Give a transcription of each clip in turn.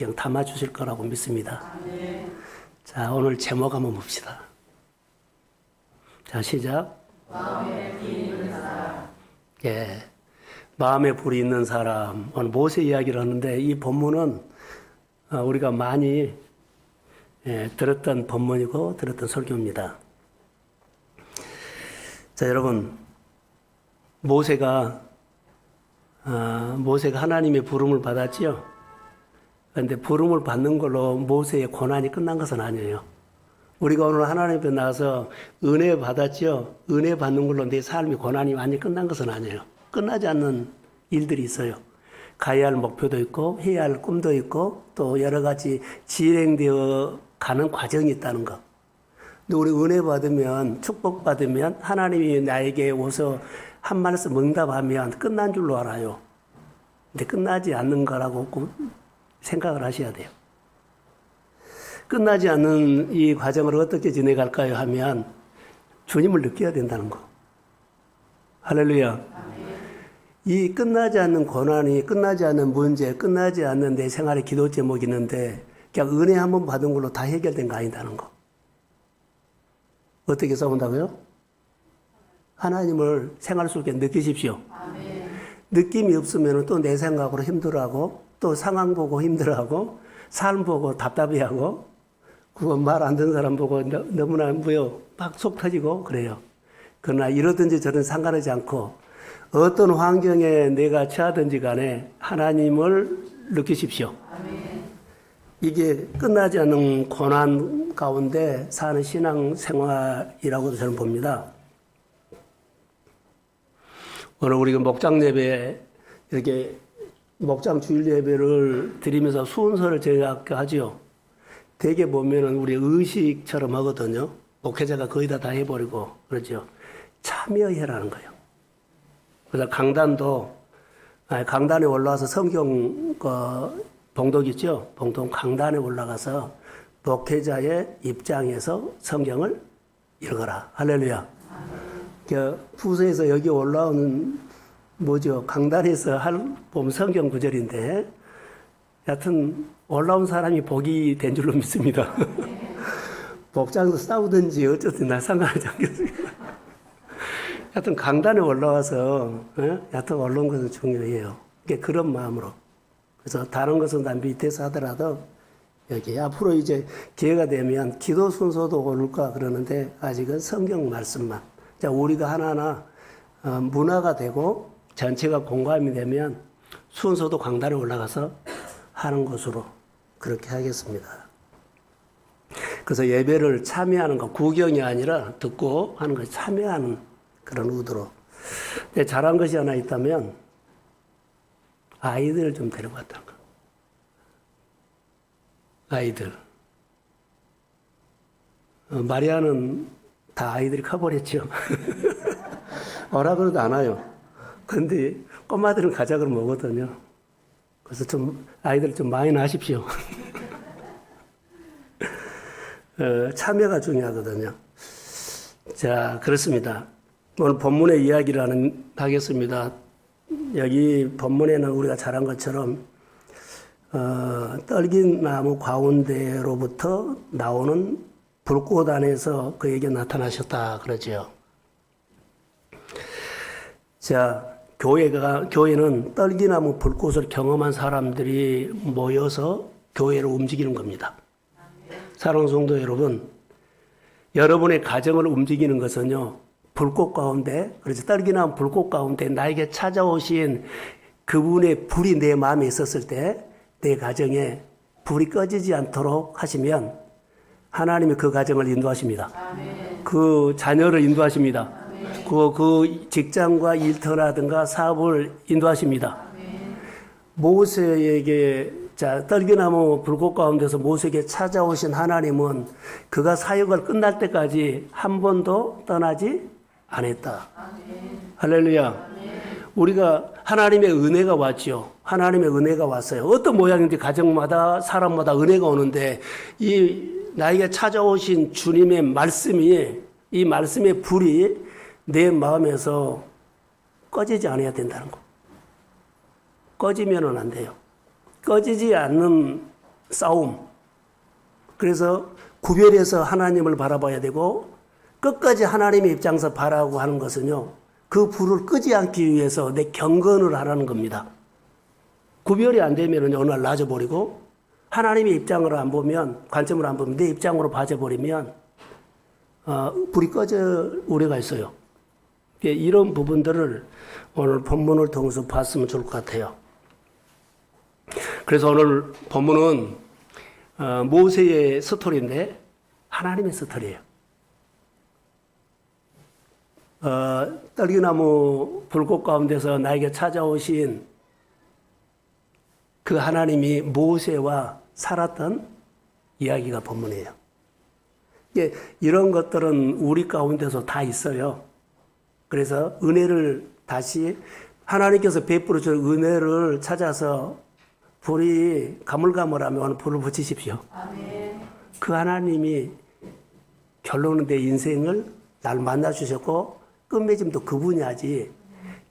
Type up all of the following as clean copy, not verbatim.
그냥 담아주실 거라고 믿습니다. 자, 오늘 제목 한번 봅시다. 자, 시작. 마음에 불이 있는 사람. 예. 마음에 불이 있는 사람. 오늘 모세 이야기를 하는데 이 본문은 우리가 많이 들었던 본문이고 들었던 설교입니다. 자, 여러분. 모세가 하나님의 부름을 받았지요. 그런데 부름을 받는 걸로 모세의 고난이 끝난 것은 아니에요. 우리가 오늘 하나님 앞에 나가서 은혜 받았지요. 은혜 받는 걸로 내 삶의 고난이 완전히 끝난 것은 아니에요. 끝나지 않는 일들이 있어요. 가야 할 목표도 있고 해야 할 꿈도 있고 또 여러 가지 진행되어 가는 과정이 있다는 것. 근데 우리 은혜 받으면 축복 받으면 하나님이 나에게 오서 한 말씀 응답하면 끝난 줄로 알아요. 근데 끝나지 않는 거라고 꼭 생각을 하셔야 돼요. 끝나지 않는 이 과정을 어떻게 지내갈까요 하면 주님을 느껴야 된다는 거. 할렐루야. 이 끝나지 않는 고난이, 끝나지 않는 문제, 끝나지 않는 내 생활의 기도 제목이 있는데 그냥 은혜 한번 받은 걸로 다 해결된 거 아니다는 거. 어떻게 써본다고요? 하나님을 생활 속에 느끼십시오. 아멘. 느낌이 없으면 또 내 생각으로 힘들어하고 또 상황 보고 힘들어하고 삶 보고 답답해하고 그거 말 안 듣는 사람 보고 너무나 막 속 터지고 그래요. 그러나 이러든지 저런 상관하지 않고 어떤 환경에 내가 처하든지 간에 하나님을 느끼십시오. 아멘. 이게 끝나지 않는 고난 가운데 사는 신앙 생활이라고도 저는 봅니다. 오늘 우리가 목장 예배 이렇게 목장 주일 예배를 드리면서 순서를 제작하지요. 대개 보면은 우리 의식처럼 하거든요. 목회자가 거의 다 해버리고 그러죠. 참여해라는 거예요. 그래서 강단에 올라와서 성경 봉독 있죠. 봉독 강단에 올라가서 목회자의 입장에서 성경을 읽어라. 할렐루야. 부서에서 여기 올라오는 강단에서 보면 성경 구절인데 여하튼 올라온 사람이 복이 된 줄로 믿습니다. 목장에서 싸우든지 어쨌든 날 상관하지 않겠습니다. 여하튼 강단에 올라와서 여하튼 올라온 것은 중요해요. 그런 마음으로. 그래서 다른 것은 다 밑에서 하더라도 여기 앞으로 이제 기회가 되면 기도 순서도 오를까 그러는데 아직은 성경 말씀만. 자, 우리가 하나하나 문화가 되고 전체가 공감이 되면 순서도 강단에 올라가서 하는 것으로 그렇게 하겠습니다. 그래서 예배를 참여하는 거, 구경이 아니라 듣고 하는 거 참여하는 그런 의도로. 근데 잘한 것이 하나 있다면 아이들을 좀 데려갔다는 거. 아이들. 마리아는 다 아이들이 커버렸죠. 오라 그래도 안 와요. 근데 꼬마들은 가자 그러면 오거든요. 그래서 좀 아이들 좀 많이 나십시오. 참여가 중요하거든요. 자, 그렇습니다. 오늘 본문의 이야기를 하겠습니다. 여기 본문에는 우리가 잘한 것처럼 떨긴 나무 가운데로부터 나오는 불꽃 안에서 그에게 나타나셨다 그러죠. 자, 교회는 떨기나무 불꽃을 경험한 사람들이 모여서 교회를 움직이는 겁니다. 사랑하는 성도 여러분, 여러분의 가정을 움직이는 것은요, 불꽃 가운데, 그래서 떨기나무 불꽃 가운데 나에게 찾아오신 그분의 불이 내 마음에 있었을 때 내 가정에 불이 꺼지지 않도록 하시면 하나님이 그 가정을 인도하십니다. 아멘. 그 자녀를 인도하십니다. 아멘. 그 직장과 일터라든가 사업을 인도하십니다. 아멘. 모세에게 떨기나무 불꽃 가운데서 모세에게 찾아오신 하나님은 그가 사역을 끝날 때까지 한 번도 떠나지 않았다. 아멘. 할렐루야. 아멘. 우리가 하나님의 은혜가 왔죠. 하나님의 은혜가 왔어요. 어떤 모양인지 가정마다 사람마다 은혜가 오는데 나에게 찾아오신 주님의 말씀이 이 말씀의 불이 내 마음에서 꺼지지 않아야 된다는 거. 꺼지면은 안 돼요. 꺼지지 않는 싸움. 그래서 구별해서 하나님을 바라봐야 되고 끝까지 하나님의 입장에서 바라고 하는 것은요. 그 불을 끄지 않기 위해서 내 경건을 하라는 겁니다. 구별이 안 되면 어느 날 낮아버리고 하나님의 입장으로 안 보면 관점으로 안 보면 내 입장으로 봐져버리면 불이 꺼져 우려가 있어요. 이런 부분들을 오늘 본문을 통해서 봤으면 좋을 것 같아요. 그래서 오늘 본문은 모세의 스토리인데 하나님의 스토리예요. 떨기나무 불꽃 가운데서 나에게 찾아오신 그 하나님이 모세와 살았던 이야기가 본문이에요. 이런 것들은 우리 가운데서 다 있어요. 그래서 은혜를 다시 하나님께서 베풀어 준 은혜를 찾아서 불이 가물가물하면 불을 붙이십시오. 아멘. 그 하나님이 결론은 내 인생을 날 만나 주셨고 끝맺음도 그분이 하지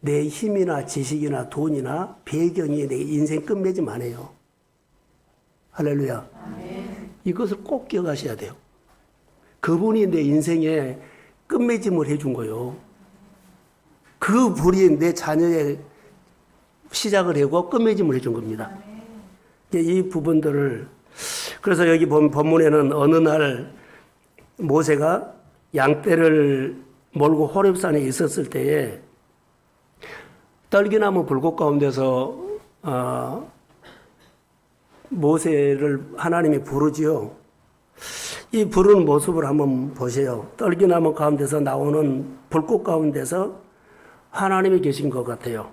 내 힘이나 지식이나 돈이나 배경이 내 인생 끝맺음 안 해요. 할렐루야. 아멘. 이것을 꼭 기억하셔야 돼요. 그분이 내 인생에 끝맺음을 해준 거예요. 그 불이 내 자녀의 시작을 하고 끝맺음을 해준 겁니다. 이 부분들을 그래서 여기 본문에는 어느 날 모세가 양떼를 몰고 호렙산에 있었을 때에 떨기나무 불꽃 가운데서 모세를 하나님이 부르지요. 이 부르는 모습을 한번 보세요. 떨기나무 가운데서 나오는 불꽃 가운데서 하나님이 계신 것 같아요.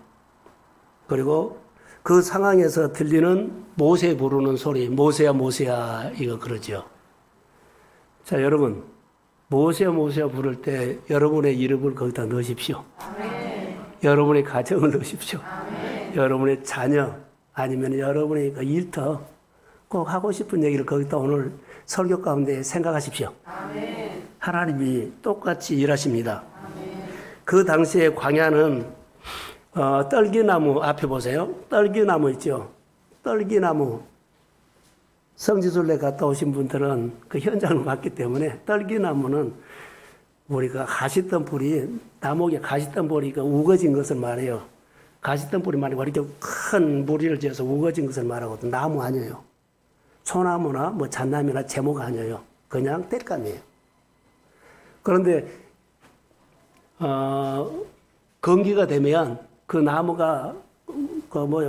그리고 그 상황에서 들리는 모세 부르는 소리, 모세야 모세야 이거 그러죠. 자, 여러분 모세야 모세야 부를 때 여러분의 이름을 거기다 넣으십시오. 아멘. 여러분의 가정을 넣으십시오. 아멘. 여러분의 자녀 아니면 여러분의 그 일터 꼭 하고 싶은 얘기를 거기다 오늘 설교 가운데 생각하십시오. 아멘. 하나님이 똑같이 일하십니다. 아멘. 그 당시에 광야는 떨기나무 앞에 보세요. 떨기나무 있죠. 떨기나무 성지순례 갔다 오신 분들은 그 현장을 봤기 때문에 떨기나무는 우리가 가시덤불이 나무에 가시덤불이 우거진 것을 말해요. 가시덤불이 말이고 이렇게 큰 무리를 지어서 우거진 것을 말하거든. 나무 아니에요. 소나무나 뭐 잣나무나 제목 아니에요. 그냥 땔감이에요. 그런데 건기가 되면 그 나무가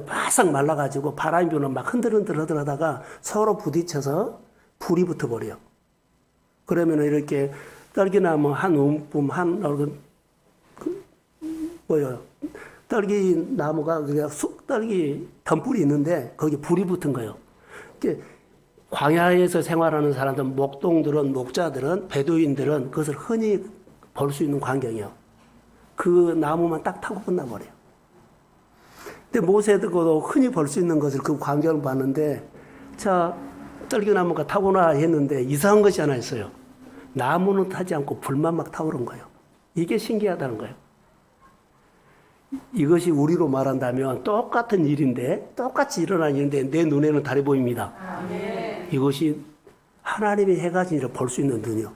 바싹 말라가지고 바람이 부는 막 흔들흔들 하다가 서로 부딪혀서 불이 붙어버려요. 그러면 이렇게 떨기나무 한 움품, 떨기나무가 그냥 떨기 덤불이 있는데 거기 불이 붙은 거예요. 광야에서 생활하는 사람들, 목동들은, 목자들은, 베두인들은 그것을 흔히 볼 수 있는 광경이에요. 그 나무만 딱 타고 끝나버려요. 근데 모세도 흔히 볼 수 있는 것을 그 광경을 봤는데, 자, 떨기나무가 타고나 했는데 이상한 것이 하나 있어요. 나무는 타지 않고 불만 막 타오른 거예요. 이게 신기하다는 거예요. 이것이 우리로 말한다면 똑같은 일인데, 똑같이 일어난 일인데 내 눈에는 다르게 보입니다. 아멘. 이것이 하나님의 해가 진 일을 볼 수 있는 눈이요.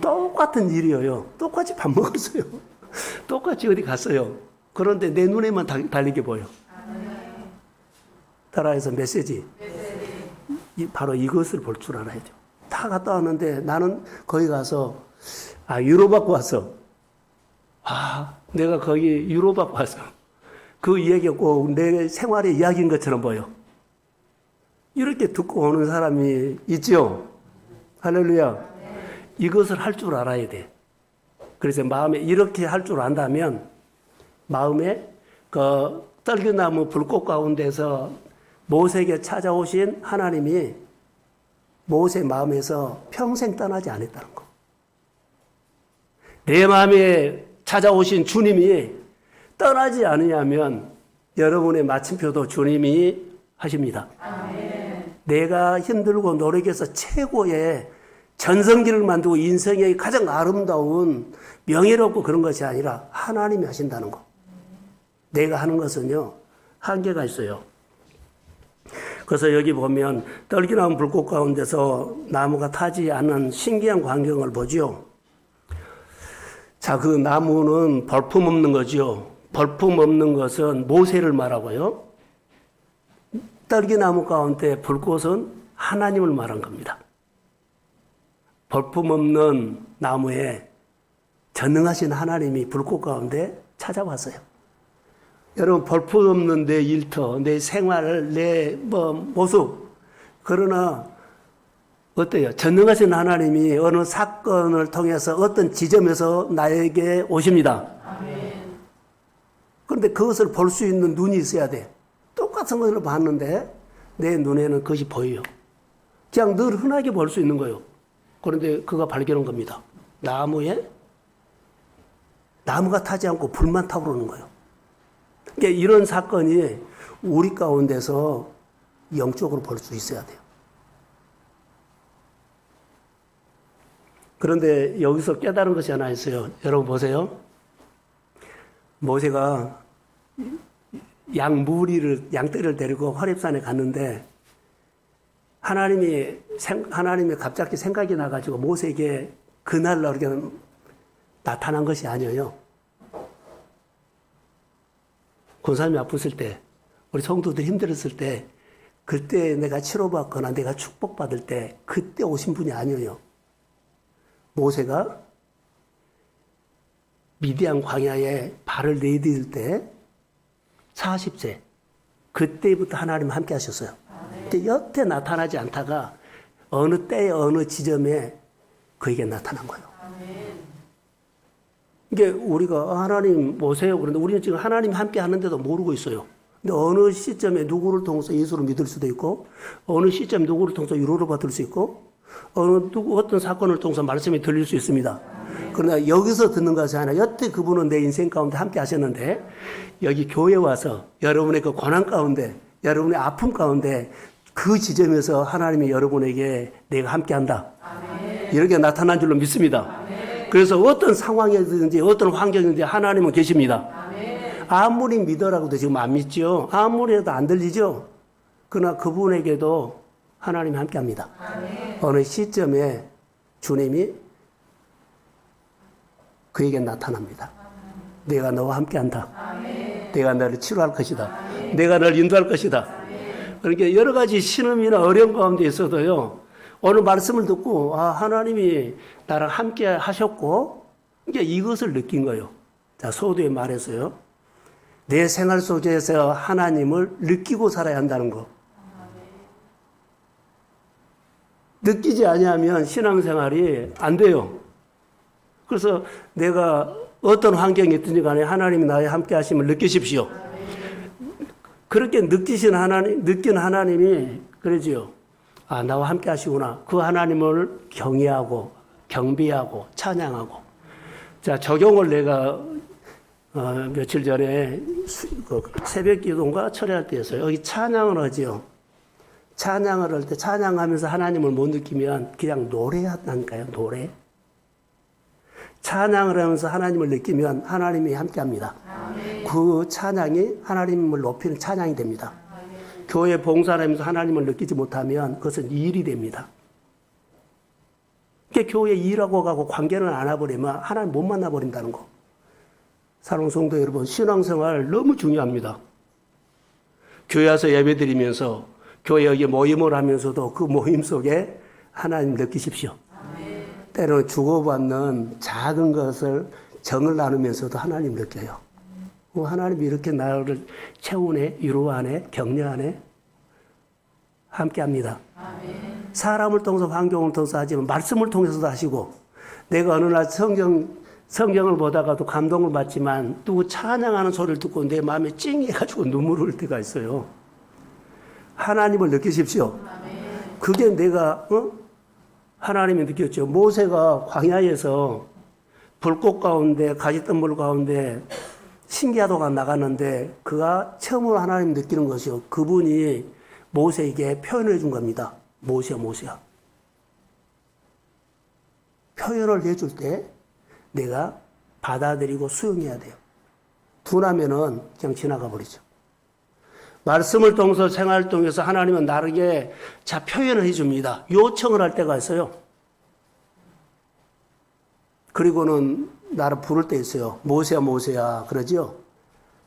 똑같은 일이에요. 똑같이 밥 먹었어요. 똑같이 어디 갔어요. 그런데 내 눈에만 달리게 보여. 따라해서 메시지. 바로 이것을 볼 줄 알아야죠. 다 갔다 왔는데 나는 거기 가서 유로받고 왔어. 내가 거기 유로받고 왔어. 그 이야기가 꼭 내 생활의 이야기인 것처럼 보여. 이렇게 듣고 오는 사람이 있죠. 할렐루야. 이것을 할 줄 알아야 돼. 그래서 마음에 이렇게 할 줄 안다면 마음에 그 떨기나무 불꽃 가운데서 모세에게 찾아오신 하나님이 모세 마음에서 평생 떠나지 않았다는 거. 내 마음에 찾아오신 주님이 떠나지 않으냐면 여러분의 마침표도 주님이 하십니다. 아멘. 내가 힘들고 노력해서 최고의 전성기를 만들고 인생의 가장 아름다운 명예롭고 그런 것이 아니라 하나님이 하신다는 거. 내가 하는 것은요 한계가 있어요. 그래서 여기 보면 떨기나무 불꽃 가운데서 나무가 타지 않은 신기한 광경을 보죠. 자, 그 나무는 벌품 없는 거죠. 벌품 없는 것은 모세를 말하고요. 떨기나무 가운데 불꽃은 하나님을 말한 겁니다. 벌품 없는 나무에 전능하신 하나님이 불꽃 가운데 찾아왔어요. 여러분, 벌품 없는 내 일터, 내 생활, 내 모습. 그러나 어때요? 전능하신 하나님이 어느 사건을 통해서 어떤 지점에서 나에게 오십니다. 아멘. 그런데 그것을 볼 수 있는 눈이 있어야 돼. 똑같은 것을 봤는데 내 눈에는 그것이 보여요. 그냥 늘 흔하게 볼 수 있는 거예요. 그런데 그가 발견한 겁니다. 나무가 타지 않고 불만 타오르는 거예요. 그러니까 이런 사건이 우리 가운데서 영적으로 볼 수 있어야 돼요. 그런데 여기서 깨달은 것이 하나 있어요. 여러분 보세요. 모세가 양떼를 데리고 호렙산에 갔는데 하나님이 갑자기 생각이 나가지고 모세에게 그날로 이렇게 나타난 것이 아니에요. 권사님이 아팠을 때, 우리 성도들 힘들었을 때, 그때 내가 치료받거나 내가 축복받을 때, 그때 오신 분이 아니에요. 모세가 미디안 광야에 발을 내디딜 때 40세, 그때부터 하나님 함께 하셨어요. 근데 여태 나타나지 않다가 어느 때에 어느 지점에 그에게 나타난 거예요. 이게 우리가 하나님 모세요. 그런데 우리는 지금 하나님 함께 하는데도 모르고 있어요. 근데 어느 시점에 누구를 통해서 예수를 믿을 수도 있고, 어느 시점에 누구를 통해서 위로를 받을 수 있고, 어떤 사건을 통해서 말씀이 들릴 수 있습니다. 그러나 여기서 듣는 것이 아니라 여태 그분은 내 인생 가운데 함께 하셨는데, 여기 교회에 와서 여러분의 그 고난 가운데, 여러분의 아픔 가운데 그 지점에서 하나님이 여러분에게 내가 함께 한다. 이렇게 나타난 줄로 믿습니다. 그래서 어떤 상황이든지 어떤 환경이든지 하나님은 계십니다. 아무리 믿어라고도 지금 안 믿죠. 아무리 해도 안 들리죠. 그러나 그분에게도 하나님이 함께합니다. 어느 시점에 주님이 그에게 나타납니다. 내가 너와 함께한다. 내가 너를 치료할 것이다. 내가 너를 인도할 것이다. 그러니까 여러 가지 신음이나 어려움 가운데 있어도요. 오늘 말씀을 듣고 하나님이 나랑 함께 하셨고 그러니까 이것을 느낀 거예요. 자, 소도에 말해서요. 내 생활 속에서 하나님을 느끼고 살아야 한다는 거. 느끼지 아니하면 신앙생활이 안 돼요. 그래서 내가 어떤 환경이 있든지 간에 하나님이 나와 함께 하심을 느끼십시오. 그렇게 느낀 하나님이 그러지요. 나와 함께 하시구나. 그 하나님을 경외하고 경비하고 찬양하고. 자, 적용을 내가 며칠 전에 새벽 기도인가 철회할 때 했어요. 여기 찬양을 하지요. 찬양을 할 때 찬양하면서 하나님을 못 느끼면 그냥 노래한다니까요. 노래. 찬양을 하면서 하나님을 느끼면 하나님이 함께합니다. 그 찬양이 하나님을 높이는 찬양이 됩니다. 교회 봉사를 하면서 하나님을 느끼지 못하면 그것은 일이 됩니다. 그러니까 교회 일하고 가고 관계를 안 해버리면 하나님 못 만나버린다는 거. 사랑하는 성도 여러분, 신앙생활 너무 중요합니다. 교회 와서 예배 드리면서 교회 여기 모임을 하면서도 그 모임 속에 하나님 느끼십시오. 때로는 주고받는 작은 것을 정을 나누면서도 하나님 느껴요. 하나님이 이렇게 나를 채우네, 위로하네, 격려하네, 함께합니다. 사람을 통해서 환경을 통해서 하지만 말씀을 통해서도 하시고 내가 어느 날 성경을 보다가도 감동을 받지만 또 찬양하는 소리를 듣고 내 마음에 찡해가지고 눈물을 흘릴 때가 있어요. 하나님을 느끼십시오. 그게 내가 하나님이 느꼈죠. 모세가 광야에서 불꽃 가운데 가지던불 가운데 신기하도가 나갔는데 그가 처음으로 하나님 느끼는 것이요. 그분이 모세에게 표현을 해준 겁니다. 모세야. 표현을 해줄 때 내가 받아들이고 수용해야 돼요. 둔하면은 그냥 지나가 버리죠. 말씀을 통해서 생활을 통해서 하나님은 나에게 자 표현을 해줍니다. 요청을 할 때가 있어요. 그리고는 나를 부를 때 있어요. 모세야 모세야 그러죠.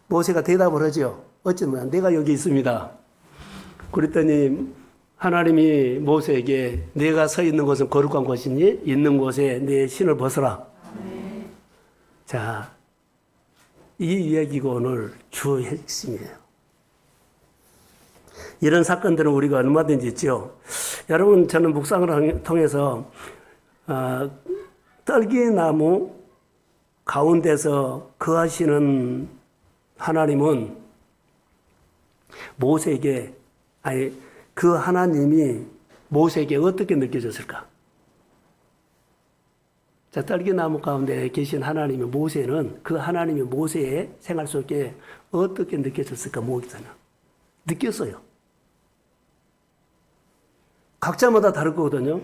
모세가 대답을 하죠. 어쩌면 내가 여기 있습니다. 그랬더니 하나님이 모세에게 내가 서 있는 곳은 거룩한 곳이니 있는 곳에 내 신을 벗어라. 네. 자, 이 이야기가 오늘 주 핵심이에요. 이런 사건들은 우리가 얼마든지 있죠. 여러분, 저는 묵상을 통해서 떨기나무 가운데서 거하시는 하나님은 모세에게, 아니 그 하나님이 모세에게 어떻게 느껴졌을까? 자, 떨기나무 가운데 계신 하나님의 모세는 그 하나님이 모세의 생활 속에 어떻게 느껴졌을까? 목사는 느꼈어요. 각자마다 다를 거거든요.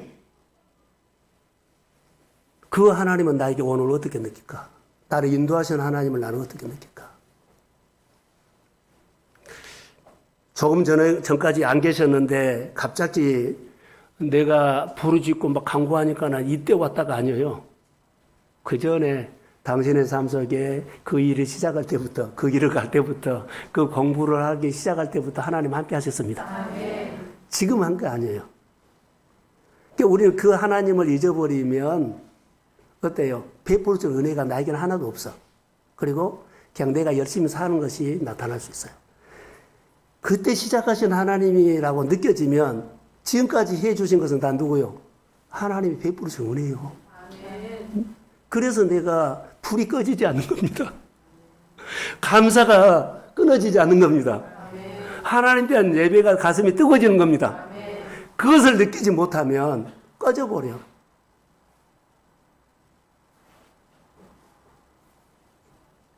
그 하나님은 나에게 오늘 어떻게 느낄까? 나를 인도하시는 하나님을 나는 어떻게 느낄까? 조금 전까지 안 계셨는데 갑자기 내가 부르짖고 막 간구하니까 난 이때 왔다가 아니에요. 그 전에 당신의 삶 속에 그 일을 시작할 때부터, 그 길을 갈 때부터, 그 공부를 하기 시작할 때부터 하나님 함께 하셨습니다. 아멘. 지금 한 게 아니에요. 그러니까 우리는 그 하나님을 잊어버리면 어때요? 베풀 줄 은혜가 나에게는 하나도 없어. 그리고 그냥 내가 열심히 사는 것이 나타날 수 있어요. 그때 시작하신 하나님이라고 느껴지면 지금까지 해주신 것은 다 누구요? 하나님이 베풀으신 은혜요. 그래서 내가 불이 꺼지지 않는 겁니다. 감사가 끊어지지 않는 겁니다. 하나님 대한 예배가 가슴이 뜨거워지는 겁니다. 그것을 느끼지 못하면 꺼져버려.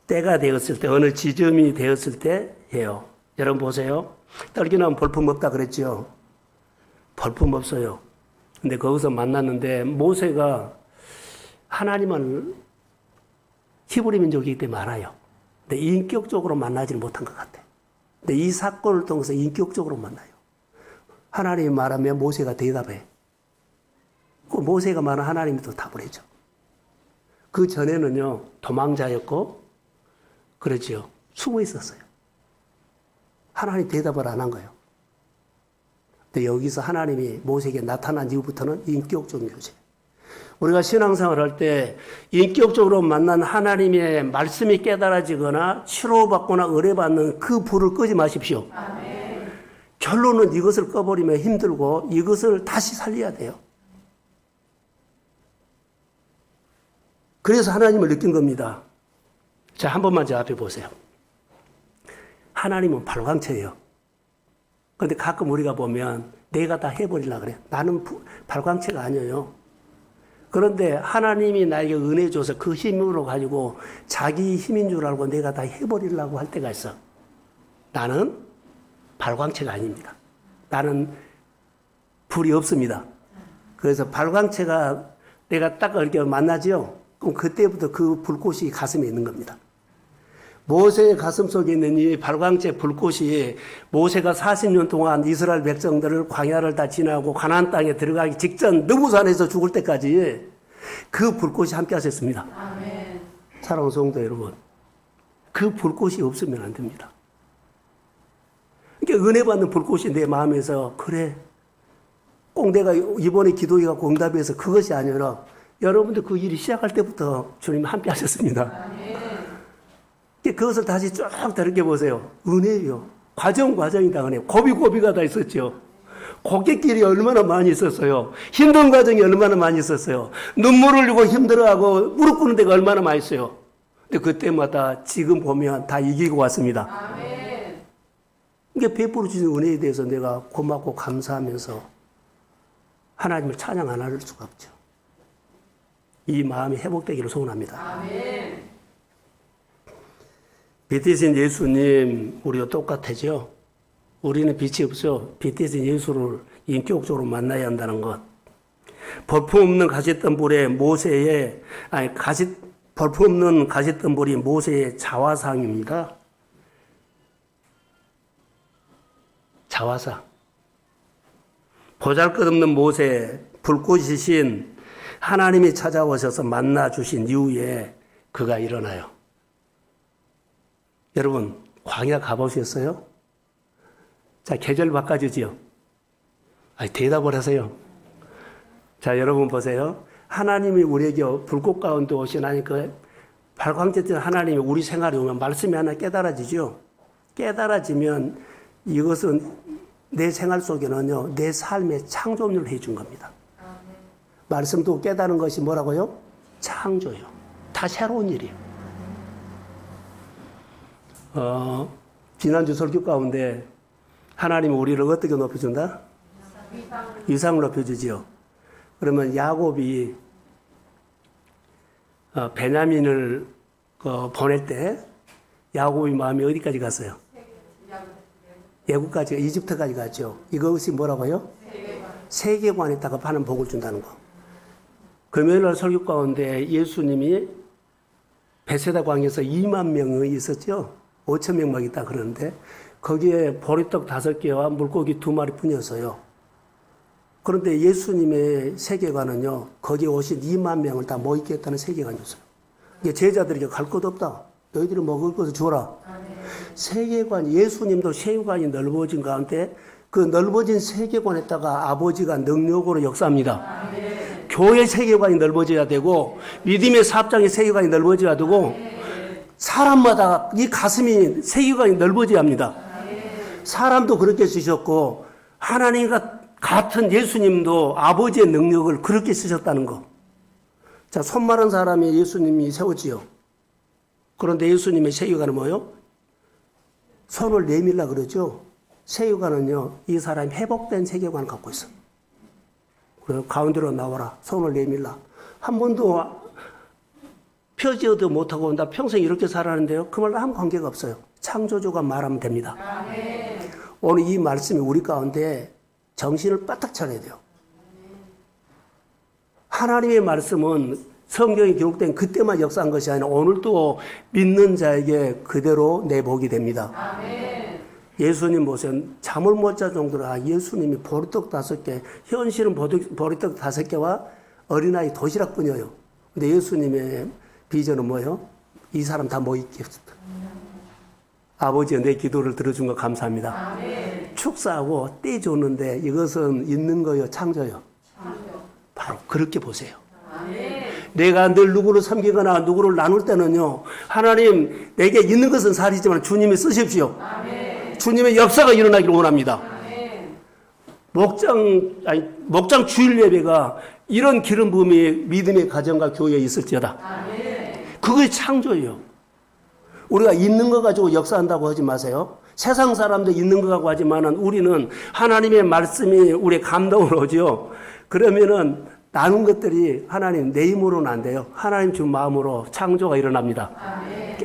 때가 되었을 때, 어느 지점이 되었을 때 해요. 여러분 보세요. 떨기나무 볼품 없다 그랬죠? 볼품 없어요. 근데 거기서 만났는데 모세가 하나님은 히브리 민족이기 때문에 알아요. 근데 인격적으로 만나지는 못한 것 같아. 근데 이 사건을 통해서 인격적으로 만나요. 하나님이 말하면 모세가 대답해. 그 모세가 말하면 하나님이 또 답을 해줘. 그 전에는요, 도망자였고, 그렇죠. 숨어 있었어요. 하나님 대답을 안 한 거예요. 근데 여기서 하나님이 모세에게 나타난 이후부터는 인격적인 교제. 우리가 신앙생활을 할 때 인격적으로 만난 하나님의 말씀이 깨달아지거나 치료받거나 의뢰받는 그 불을 끄지 마십시오. 아멘. 결론은 이것을 꺼버리면 힘들고 이것을 다시 살려야 돼요. 그래서 하나님을 느낀 겁니다. 자, 한 번만 저 앞에 보세요. 하나님은 발광체예요. 그런데 가끔 우리가 보면 내가 다 해버리려고 그래. 나는 발광체가 아니에요. 그런데 하나님이 나에게 은혜 줘서 그 힘으로 가지고 자기 힘인 줄 알고 내가 다 해버리려고 할 때가 있어. 나는 발광체가 아닙니다. 나는 불이 없습니다. 그래서 발광체가 내가 딱 이렇게 만나죠? 그럼 그때부터 그 불꽃이 가슴에 있는 겁니다. 모세의 가슴 속에 있는 이 발광체 불꽃이 모세가 40년 동안 이스라엘 백성들을 광야를 다 지나고 가나안 땅에 들어가기 직전 느부산에서 죽을 때까지 그 불꽃이 함께 하셨습니다. 아멘. 사랑하는 성도 여러분, 그 불꽃이 없으면 안 됩니다. 그러니까 은혜 받는 불꽃이 내 마음에서 그래 꼭 내가 이번에 기도해갖고 응답해서 그것이 아니라 여러분들 그 일이 시작할 때부터 주님 함께 하셨습니다. 아멘. 그것을 다시 쭉 다르게 보세요. 은혜요. 과정이다, 은혜. 고비가 다 있었죠. 고갯길이 얼마나 많이 있었어요. 힘든 과정이 얼마나 많이 있었어요. 눈물 흘리고 힘들어하고 무릎 꿇는 데가 얼마나 많이 있어요. 근데 그때마다 지금 보면 다 이기고 왔습니다. 아멘. 이게 베풀어 주신 은혜에 대해서 내가 고맙고 감사하면서 하나님을 찬양 안 할 수가 없죠. 이 마음이 회복되기를 소원합니다. 아멘. 빛이신 예수님, 우리와 똑같아죠? 우리는 빛이 없죠? 빛이신 예수를 인격적으로 만나야 한다는 것. 볼품없는 가시덤불에 볼품없는 가시덤불이 모세의 자화상입니다. 자화상. 보잘것없는 모세, 불꽃이신 하나님이 찾아오셔서 만나 주신 이후에 그가 일어나요. 여러분, 광야 가보셨어요? 자, 계절 바꿔주지요. 대답을 하세요. 자, 여러분 보세요. 하나님이 우리에게 불꽃 가운데 오시나니까 발광제된 하나님이 우리 생활에 오면 말씀이 하나 깨달아지죠. 깨달아지면 이것은 내 생활 속에는요, 내 삶의 창조를 해준 겁니다. 말씀도 깨달은 것이 뭐라고요? 창조요. 다 새로운 일이에요. 지난주 설교 가운데 하나님이 우리를 어떻게 높여준다? 위상을 높여주지요. 그러면 야곱이 베냐민을 보낼 때 야곱의 마음이 어디까지 갔어요? 애국까지, 이집트까지 갔죠. 이것이 뭐라고요? 세계관에다가 하는 복을 준다는 거. 금요일날 설교 가운데 예수님이 베세다 광에서 2만 명이 있었죠. 5천 명 막 있다 그러는데 거기에 보리떡 5개와 물고기 2마리 뿐이었어요. 그런데 예수님의 세계관은요, 거기에 오신 2만 명을 다 모이게 했다는 세계관이었어요. 이게 제자들에게 갈 것 없다. 너희들이 먹을 것을 줘라. 세계관, 예수님도 세계관이 넓어진 가운데 그 넓어진 세계관에다가 아버지가 능력으로 역사합니다. 교회 세계관이 넓어져야 되고 믿음의 사업장의 세계관이 넓어져야 되고 사람마다 이 가슴이 세계관이 넓어져야 합니다. 사람도 그렇게 쓰셨고 하나님과 같은 예수님도 아버지의 능력을 그렇게 쓰셨다는 거. 자, 손 마른 사람이 예수님이 세웠지요. 그런데 예수님의 세계관은 뭐예요? 손을 내밀라 그러죠. 세계관은요, 이 사람이 회복된 세계관을 갖고 있어. 그래서 가운데로 나와라. 손을 내밀라. 한 번도 펴지어도 못하고 온다. 평생 이렇게 살았는데요. 그 말로 아무 관계가 없어요. 창조주가 말하면 됩니다. 아멘. 오늘 이 말씀이 우리 가운데 정신을 바짝 차려야 돼요. 하나님의 말씀은 성경에 기록된 그때만 역사한 것이 아니라 오늘도 믿는 자에게 그대로 내복이 됩니다. 아멘. 예수님 보세요. 잠을 못 자 정도로 예수님이 보리떡 5개, 현실은 보리떡 5개와 어린아이 도시락뿐이에요. 근데 예수님의 비전은 뭐예요? 이 사람 다 모이게 했습니다. 아버지가 내 기도를 들어준 거 감사합니다. 아멘. 축사하고 떼줬는데 이것은 있는 거요, 창조요? 바로 그렇게 보세요. 아멘. 내가 늘 누구를 섬기거나 누구를 나눌 때는요, 하나님 내게 있는 것은 살이지만 주님이 쓰십시오. 아멘. 주님의 역사가 일어나기를 원합니다. 아멘. 목장 주일 예배가 이런 기름 부음이 믿음의 가정과 교회에 있을지어다. 아멘. 그게 창조예요. 우리가 있는 거 가지고 역사한다고 하지 마세요. 세상 사람도 있는 거 가지고 하지만은 우리는 하나님의 말씀이 우리의 감동을 오죠. 그러면은 나눈 것들이 하나님 내 힘으로는 안 돼요. 하나님 주 마음으로 창조가 일어납니다. 아멘.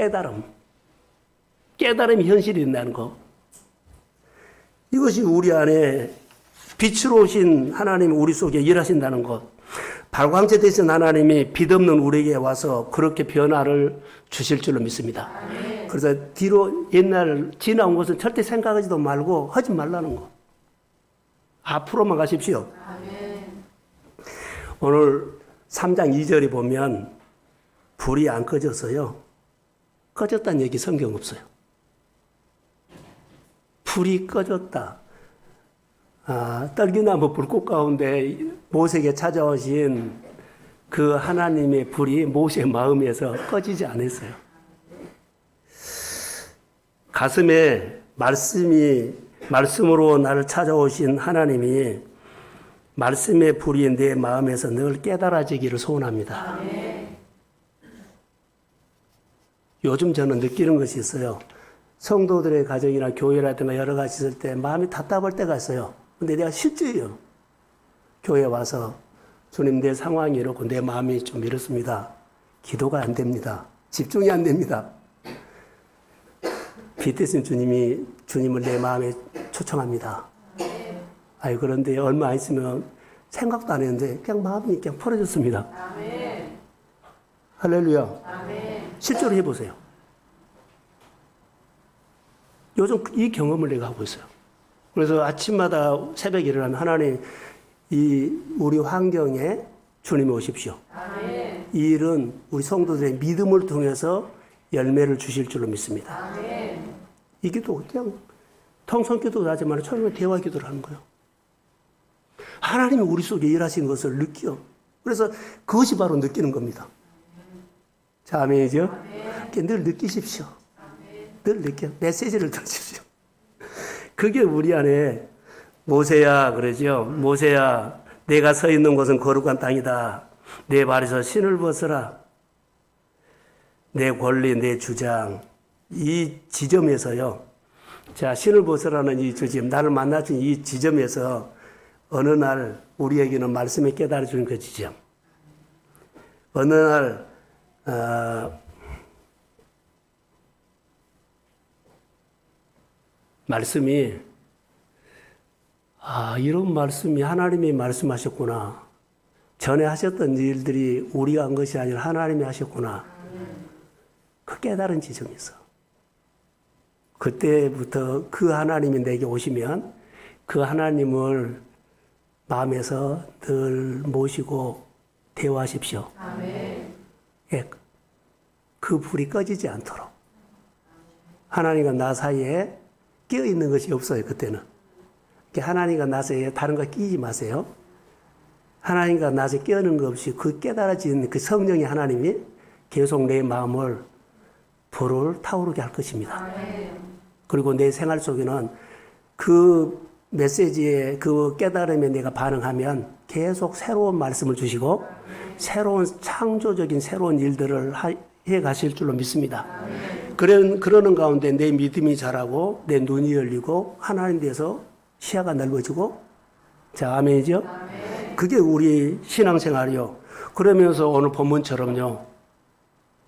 깨달음이 현실이 된다는 거. 이것이 우리 안에 빛으로 오신 하나님이 우리 속에 일하신다는 것. 발광체 되신 하나님이 빛 없는 우리에게 와서 그렇게 변화를 주실 줄로 믿습니다. 아멘. 그래서 뒤로 옛날 지나온 것은 절대 생각하지도 말고 하지 말라는 거. 앞으로만 가십시오. 아멘. 오늘 3장 2절에 보면 불이 안 꺼졌어요. 꺼졌다는 얘기 성경 없어요. 불이 꺼졌다. 떨기나무 불꽃 가운데 모세에게 찾아오신 그 하나님의 불이 모세의 마음에서 꺼지지 않았어요. 가슴에 말씀으로 나를 찾아오신 하나님이 말씀의 불이 내 마음에서 늘 깨달아지기를 소원합니다. 아멘. 요즘 저는 느끼는 것이 있어요. 성도들의 가정이나 교회라든가 여러 가지 있을 때 마음이 답답할 때가 있어요. 근데 내가 실제예요. 교회에 와서 주님 내 상황이 이렇고 내 마음이 좀 이렇습니다. 기도가 안 됩니다. 집중이 안 됩니다. 빛대신 주님을 내 마음에 초청합니다. 그런데 얼마 안 있으면 생각도 안 했는데 그냥 마음이 그냥 풀어졌습니다. 아멘. 할렐루야. 아멘. 실제로 해보세요. 요즘 이 경험을 내가 하고 있어요. 그래서 아침마다 새벽에 일어나면 하나님 이 우리 환경에 주님이 오십시오. 아멘. 이 일은 우리 성도들의 믿음을 통해서 열매를 주실 줄로 믿습니다. 아멘. 이 기도 그냥 통성 기도도 하지만 처음에 대화 기도를 하는 거예요. 하나님이 우리 속에 일하시는 것을 느껴. 그래서 그것이 바로 느끼는 겁니다. 자, 아멘이죠? 늘 느끼십시오. 늘 느껴. 메시지를 들으십시오. 그게 우리 안에 모세야 그러죠. 모세야 내가 서 있는 곳은 거룩한 땅이다. 내 발에서 신을 벗어라. 내 권리, 내 주장. 이 지점에서요. 자, 신을 벗어라는 이 지점, 나를 만나준 이 지점에서 어느 날 우리에게는 말씀에 깨달아 주는 그 지점. 어느 날 말씀이 이런 말씀이 하나님이 말씀하셨구나. 전에 하셨던 일들이 우리가 한 것이 아니라 하나님이 하셨구나. 그 깨달은 지점이 있어. 그때부터 그 하나님이 내게 오시면 그 하나님을 마음에서 늘 모시고 대화하십시오. 아멘. 예, 그 불이 꺼지지 않도록. 하나님과 나 사이에 끼어 있는 것이 없어요, 그때는. 하나님과 나 사이에 다른 거 끼지 마세요. 하나님과 나 사이에 끼어있는 거 없이 그 깨달아진 그 성령의 하나님이 계속 내 마음을 불을 타오르게 할 것입니다. 아멘. 그리고 내 생활 속에는 그 메시지에 그 깨달음에 내가 반응하면 계속 새로운 말씀을 주시고 새로운 창조적인 새로운 일들을 해 가실 줄로 믿습니다. 그러는 가운데 내 믿음이 자라고 내 눈이 열리고 하나님 대해서 시야가 넓어지고 자, 아멘이죠? 그게 우리 신앙생활이요. 그러면서 오늘 본문처럼요.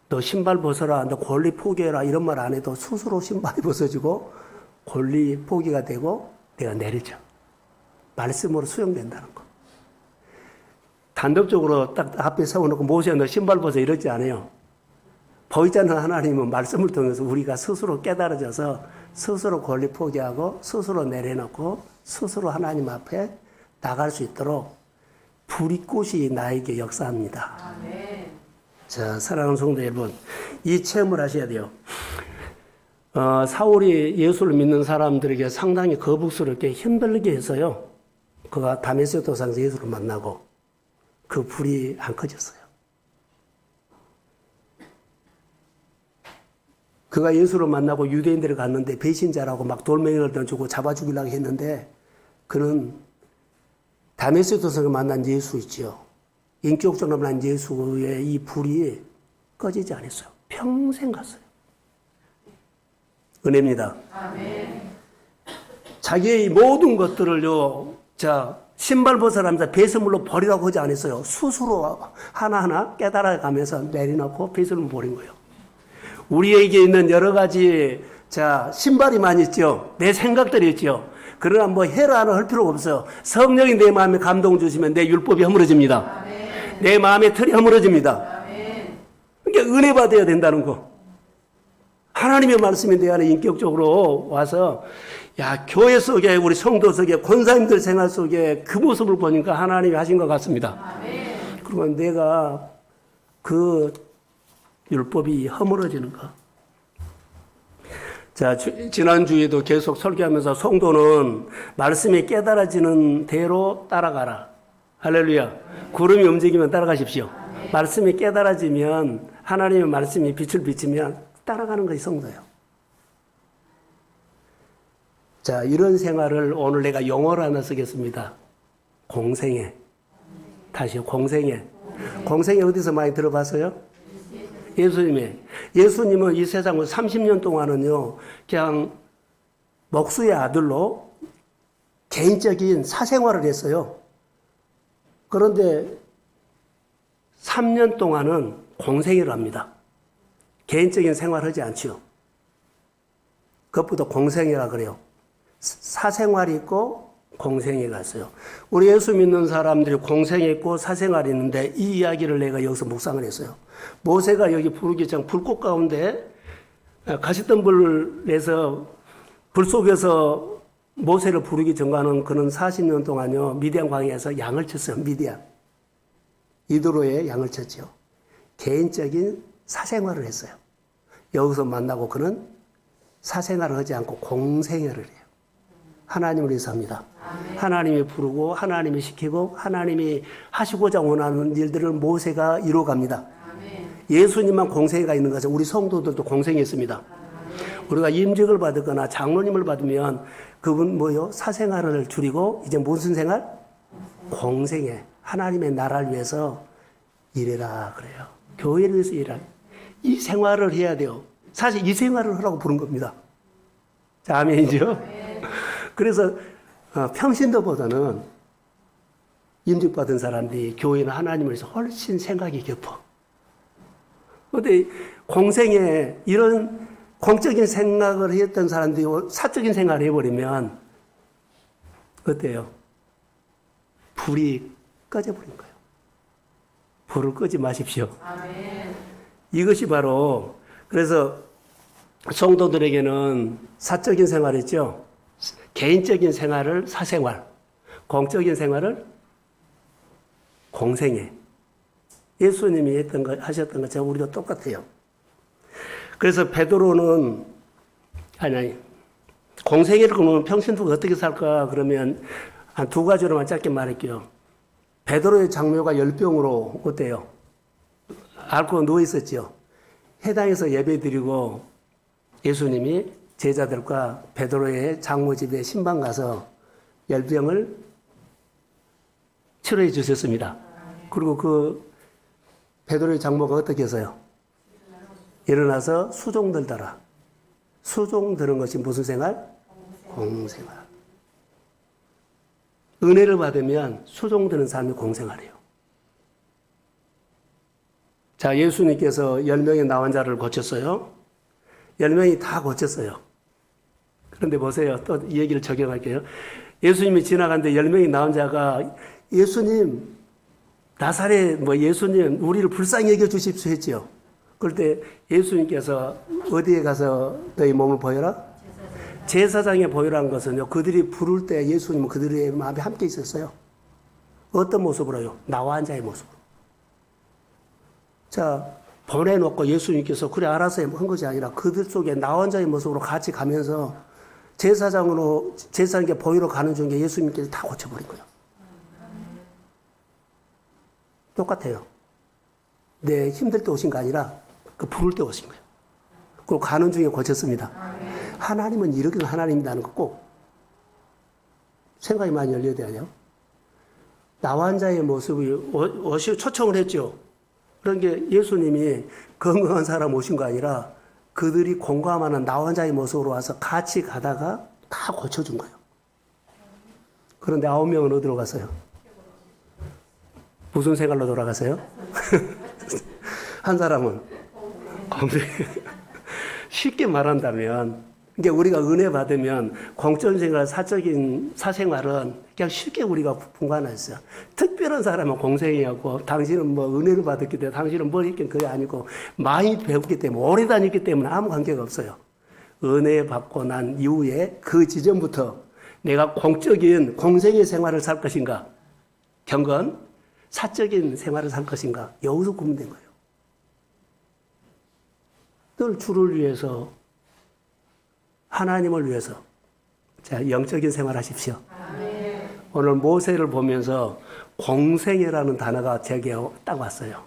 너 신발 벗어라, 너 권리 포기해라 이런 말 안 해도 스스로 신발이 벗어지고 권리 포기가 되고 내가 내리죠. 말씀으로 수용된다는 거. 단독적으로 딱 앞에 세워놓고 모세야 너 신발 벗어 이러지 않아요. 보이자는 하나님은 말씀을 통해서 우리가 스스로 깨달아져서 스스로 권리 포기하고 스스로 내려놓고 스스로 하나님 앞에 나갈 수 있도록 불꽃이 나에게 역사합니다. 아멘. 자, 사랑하는 성도 여러분, 이 체험을 하셔야 돼요. 사울이 예수를 믿는 사람들에게 상당히 거북스럽게 힘들게 해서요. 그가 다메섹 도상에서 예수를 만나고 그 불이 안 꺼졌어요. 그가 예수를 만나고 유대인들을 갔는데 배신자라고 막 돌멩이를 던지고 잡아 죽이려고 했는데 그는 다메섹 도상에 만난 예수 있죠. 인격적으로 만난 예수의 이 불이 꺼지지 않았어요. 평생 갔어요. 은혜입니다. 아멘. 자기의 모든 것들을요, 신발 벗어라면서 배설물로 버리라고 하지 않았어요. 스스로 하나하나 깨달아가면서 내려놓고 배설물 버린 거예요. 우리에게 있는 여러 가지, 신발이 많이 있죠. 내 생각들이 있죠. 그러나 뭐 해라 하나 할 필요가 없어요. 성령이 내 마음에 감동 주시면 내 율법이 허물어집니다. 아멘. 내 마음의 틀이 허물어집니다. 아멘. 그러니까 은혜 받아야 된다는 거. 하나님의 말씀이 내 안에 인격적으로 와서 교회 속에 우리 성도 속에 권사님들 생활 속에 그 모습을 보니까 하나님이 하신 것 같습니다. 아멘. 그리고 내가 그 율법이 허물어지는 거. 자, 지난주에도 계속 설교하면서 성도는 말씀이 깨달아지는 대로 따라가라. 할렐루야. 구름이 움직이면 따라가십시오. 아멘. 말씀이 깨달아지면 하나님의 말씀이 빛을 비치면 따라가는 것이 성도예요. 자, 이런 생활을 오늘 내가 영어로 하나 쓰겠습니다. 공생애. 다시요, 공생애. 공생애 어디서 많이 들어봤어요? 예수님은 이 세상을 30년 동안은요, 그냥 목수의 아들로 개인적인 사생활을 했어요. 그런데 3년 동안은 공생애를 합니다. 개인적인 생활하지 않지요. 그것보다 공생애라 그래요. 사생활이 있고 공생애가 있어요. 우리 예수 믿는 사람들이 공생애 있고 사생활이 있는데 이 이야기를 내가 여기서 묵상을 했어요. 모세가 여기 부르기장 불꽃 가운데 가시덤불에서 불 속에서 모세를 부르기 전과는 그는 40년 동안요, 미디안 광야에서 양을 쳤어요. 미디안. 이드로에 양을 쳤죠. 개인적인 사생활을 했어요. 여기서 만나고 그는 사생활을 하지 않고 공생애를 해요. 하나님을 위해서 합니다. 하나님이 부르고 하나님이 시키고 하나님이 하시고자 원하는 일들을 모세가 이루어갑니다. 예수님만 공생애가 있는 것은 우리 성도들도 공생애 있습니다. 우리가 임직을 받거나 장로님을 받으면 그분 뭐요? 사생활을 줄이고 이제 무슨 생활? 공생애. 하나님의 나라를 위해서 일해라 그래요. 교회를 위해서 일하라. 이 생활을 해야 돼요. 사실 이 생활을 하라고 부른 겁니다. 자, 아멘이죠? 그래서 평신도보다는 임직받은 사람들이 교회는 하나님을 위해서 훨씬 생각이 깊어. 그런데 공생에 이런 공적인 생각을 했던 사람들이 사적인 생각을 해버리면 어때요? 불이 꺼져버린 거예요. 불을 끄지 마십시오. 아멘. 이것이 바로 그래서 성도들에게는 사적인 생활이죠. 개인적인 생활을 사생활, 공적인 생활을 공생애. 예수님이 하셨던 것처럼 우리도 똑같아요. 그래서 베드로는 공생애를 그러면 평신도가 어떻게 살까 그러면 한 두 가지로만 짧게 말할게요. 베드로의 장묘가 열병으로 어때요? 앓고 누워 있었죠. 해당에서 예배드리고 예수님이 제자들과 베드로의 장모 집에 신방 가서 열병을 치료해 주셨습니다. 그리고 그 베드로의 장모가 어떻게 했어요? 일어나서 수종 들더라. 수종 드는 것이 무슨 생활? 공생활. 은혜를 받으면 수종 드는 사람이 공생활이에요. 자, 예수님께서 10명의 나환자를 고쳤어요. 10명이 다 고쳤어요. 그런데 보세요. 또 이 얘기를 적용할게요. 예수님이 지나가는데 10명이 나환자가 예수님, 나사렛 예수님 우리를 불쌍히 여겨주십시오 했죠. 그럴 때 예수님께서 어디에 가서 너희 몸을 보여라? 제사장에 보여라는 것은요, 그들이 부를 때 예수님은 그들의 마음에 함께 있었어요. 어떤 모습으로요? 나와 환자의 모습으로. 자, 보내놓고 예수님께서 그래 알아서 한 것이 아니라 그들 속에 나와 환자의 모습으로 같이 가면서 제사장에게 보이러 가는 중에 예수님께서 다 고쳐버린 거예요. 똑같아요. 내 힘들 때 오신 거 아니라 그 부를 때 오신 거예요. 그리고 가는 중에 고쳤습니다. 하나님은 이렇게 하나님이라는 거 꼭 생각이 많이 열려야 돼요. 나와 환자의 모습이 초청을 했죠. 그런 게 예수님이 건강한 사람 오신 거 아니라 그들이 공감하는 나와 환자의 모습으로 와서 같이 가다가 다 고쳐준 거예요. 그런데 9명은 어디로 갔어요? 무슨 생활로 돌아가세요? 한 사람은 쉽게 말한다면 이게 우리가 은혜 받으면 공적인 생활, 사적인 사생활은 그냥 쉽게 우리가 분간했어요. 특별한 사람은 공생애하고 당신은 은혜를 받았기 때문에 당신은 뭘 했긴 그게 아니고 많이 배웠기 때문에 오래 다녔기 때문에 아무 관계가 없어요. 은혜 받고 난 이후에 그 지점부터 내가 공적인 공생애 생활을 살 것인가 경건 사적인 생활을 살 것인가 여기서 구분된 거예요. 늘 주를 위해서 하나님을 위해서 자 영적인 생활 하십시오. 아멘. 오늘 모세를 보면서 공생애라는 단어가 제게 딱 왔어요.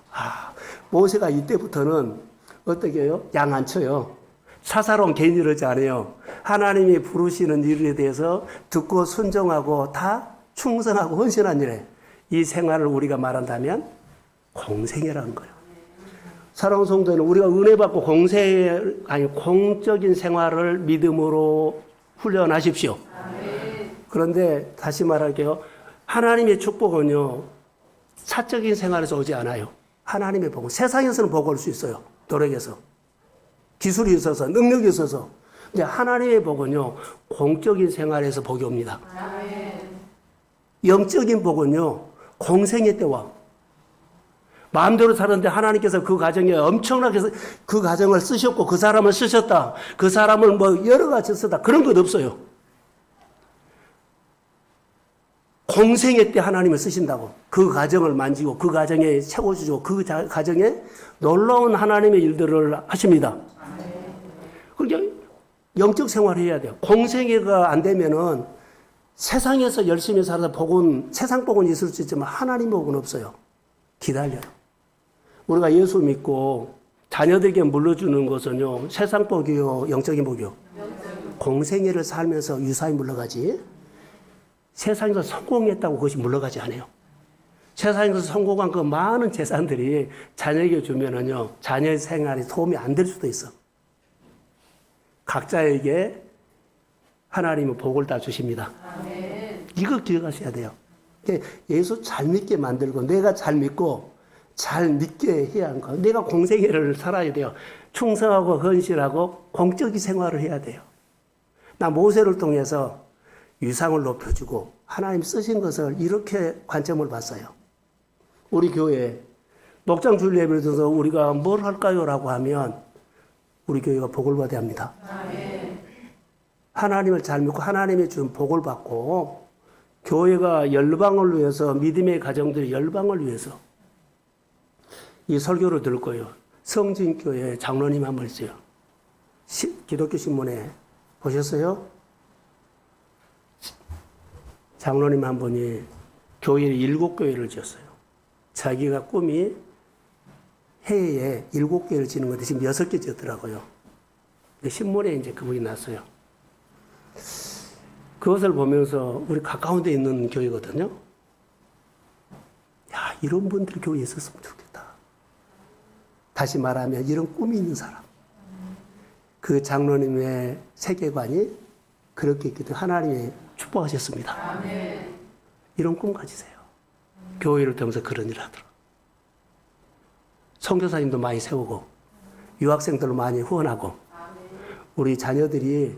모세가 이때부터는 어떻게 해요? 양 안 쳐요. 사사로운 개인 이러지 않아요. 하나님이 부르시는 일에 대해서 듣고 순종하고 다 충성하고 헌신한 일에 이 생활을 우리가 말한다면 공생애라는 거예요. 사랑하는 성도는 우리가 은혜 받고 공적인 생활을 믿음으로 훈련하십시오. 그런데 다시 말할게요. 하나님의 축복은요, 사적인 생활에서 오지 않아요. 하나님의 복은 세상에서는 복 올 수 있어요. 노력해서. 기술이 있어서, 능력이 있어서. 근데 하나님의 복은요, 공적인 생활에서 복이 옵니다. 영적인 복은요, 공생애 때 와. 마음대로 살았는데 하나님께서 그 가정에 엄청나게 그 가정을 쓰셨고 그 사람을 쓰셨다. 그 사람을 여러 가지 쓰다. 그런 것 없어요. 공생애 때 하나님을 쓰신다고. 그 가정을 만지고 그 가정에 채워주고 그 가정에 놀라운 하나님의 일들을 하십니다. 그러니까 영적 생활을 해야 돼요. 공생애가 안 되면은 세상에서 열심히 살아서 복은, 세상 복은 있을 수 있지만 하나님 복은 없어요. 기다려요. 우리가 예수 믿고 자녀들에게 물려주는 것은요, 세상 복이요, 영적인 복이요. 공생애를 살면서 유사히 물러가지, 세상에서 성공했다고 그것이 물러가지 않아요. 세상에서 성공한 그 많은 재산들이 자녀에게 주면은요, 자녀의 생활에 도움이 안 될 수도 있어. 각자에게 하나님은 복을 다 주십니다. 아멘. 이거 기억하셔야 돼요. 예수 잘 믿게 만들고, 내가 잘 믿고, 잘 믿게 해야 하는 거예요. 내가 공생애를 살아야 돼요. 충성하고 헌신하고 공적인 생활을 해야 돼요. 나 모세를 통해서 유상을 높여주고 하나님 쓰신 것을 이렇게 관점을 봤어요. 우리 교회 목장 주일 예배를 들어서 우리가 뭘 할까요? 라고 하면 우리 교회가 복을 받아야 합니다. 아멘. 하나님을 잘 믿고 하나님의 준 복을 받고 교회가 열방을 위해서, 믿음의 가정들이 열방을 위해서 이 설교를 들을 거예요. 성진교회 장로님 한 분 있어요. 기독교 신문에 보셨어요? 장로님 한 분이 교회 7교회를 지었어요. 자기가 꿈이 해에 7개를 지는 건데 지금 6개 지었더라고요. 신문에 이제 그분이 났어요. 그것을 보면서 우리 가까운 데 있는 교회거든요. 야, 이런 분들이 교회에 있었으면 좋겠다. 다시 말하면 이런 꿈이 있는 사람. 그 장로님의 세계관이 그렇게 있기 때문에 하나님이 축복하셨습니다. 아멘. 이런 꿈 가지세요. 교회를 통해서 그런 일을 하더라고요. 선교사님도 많이 세우고 유학생들도 많이 후원하고 우리 자녀들이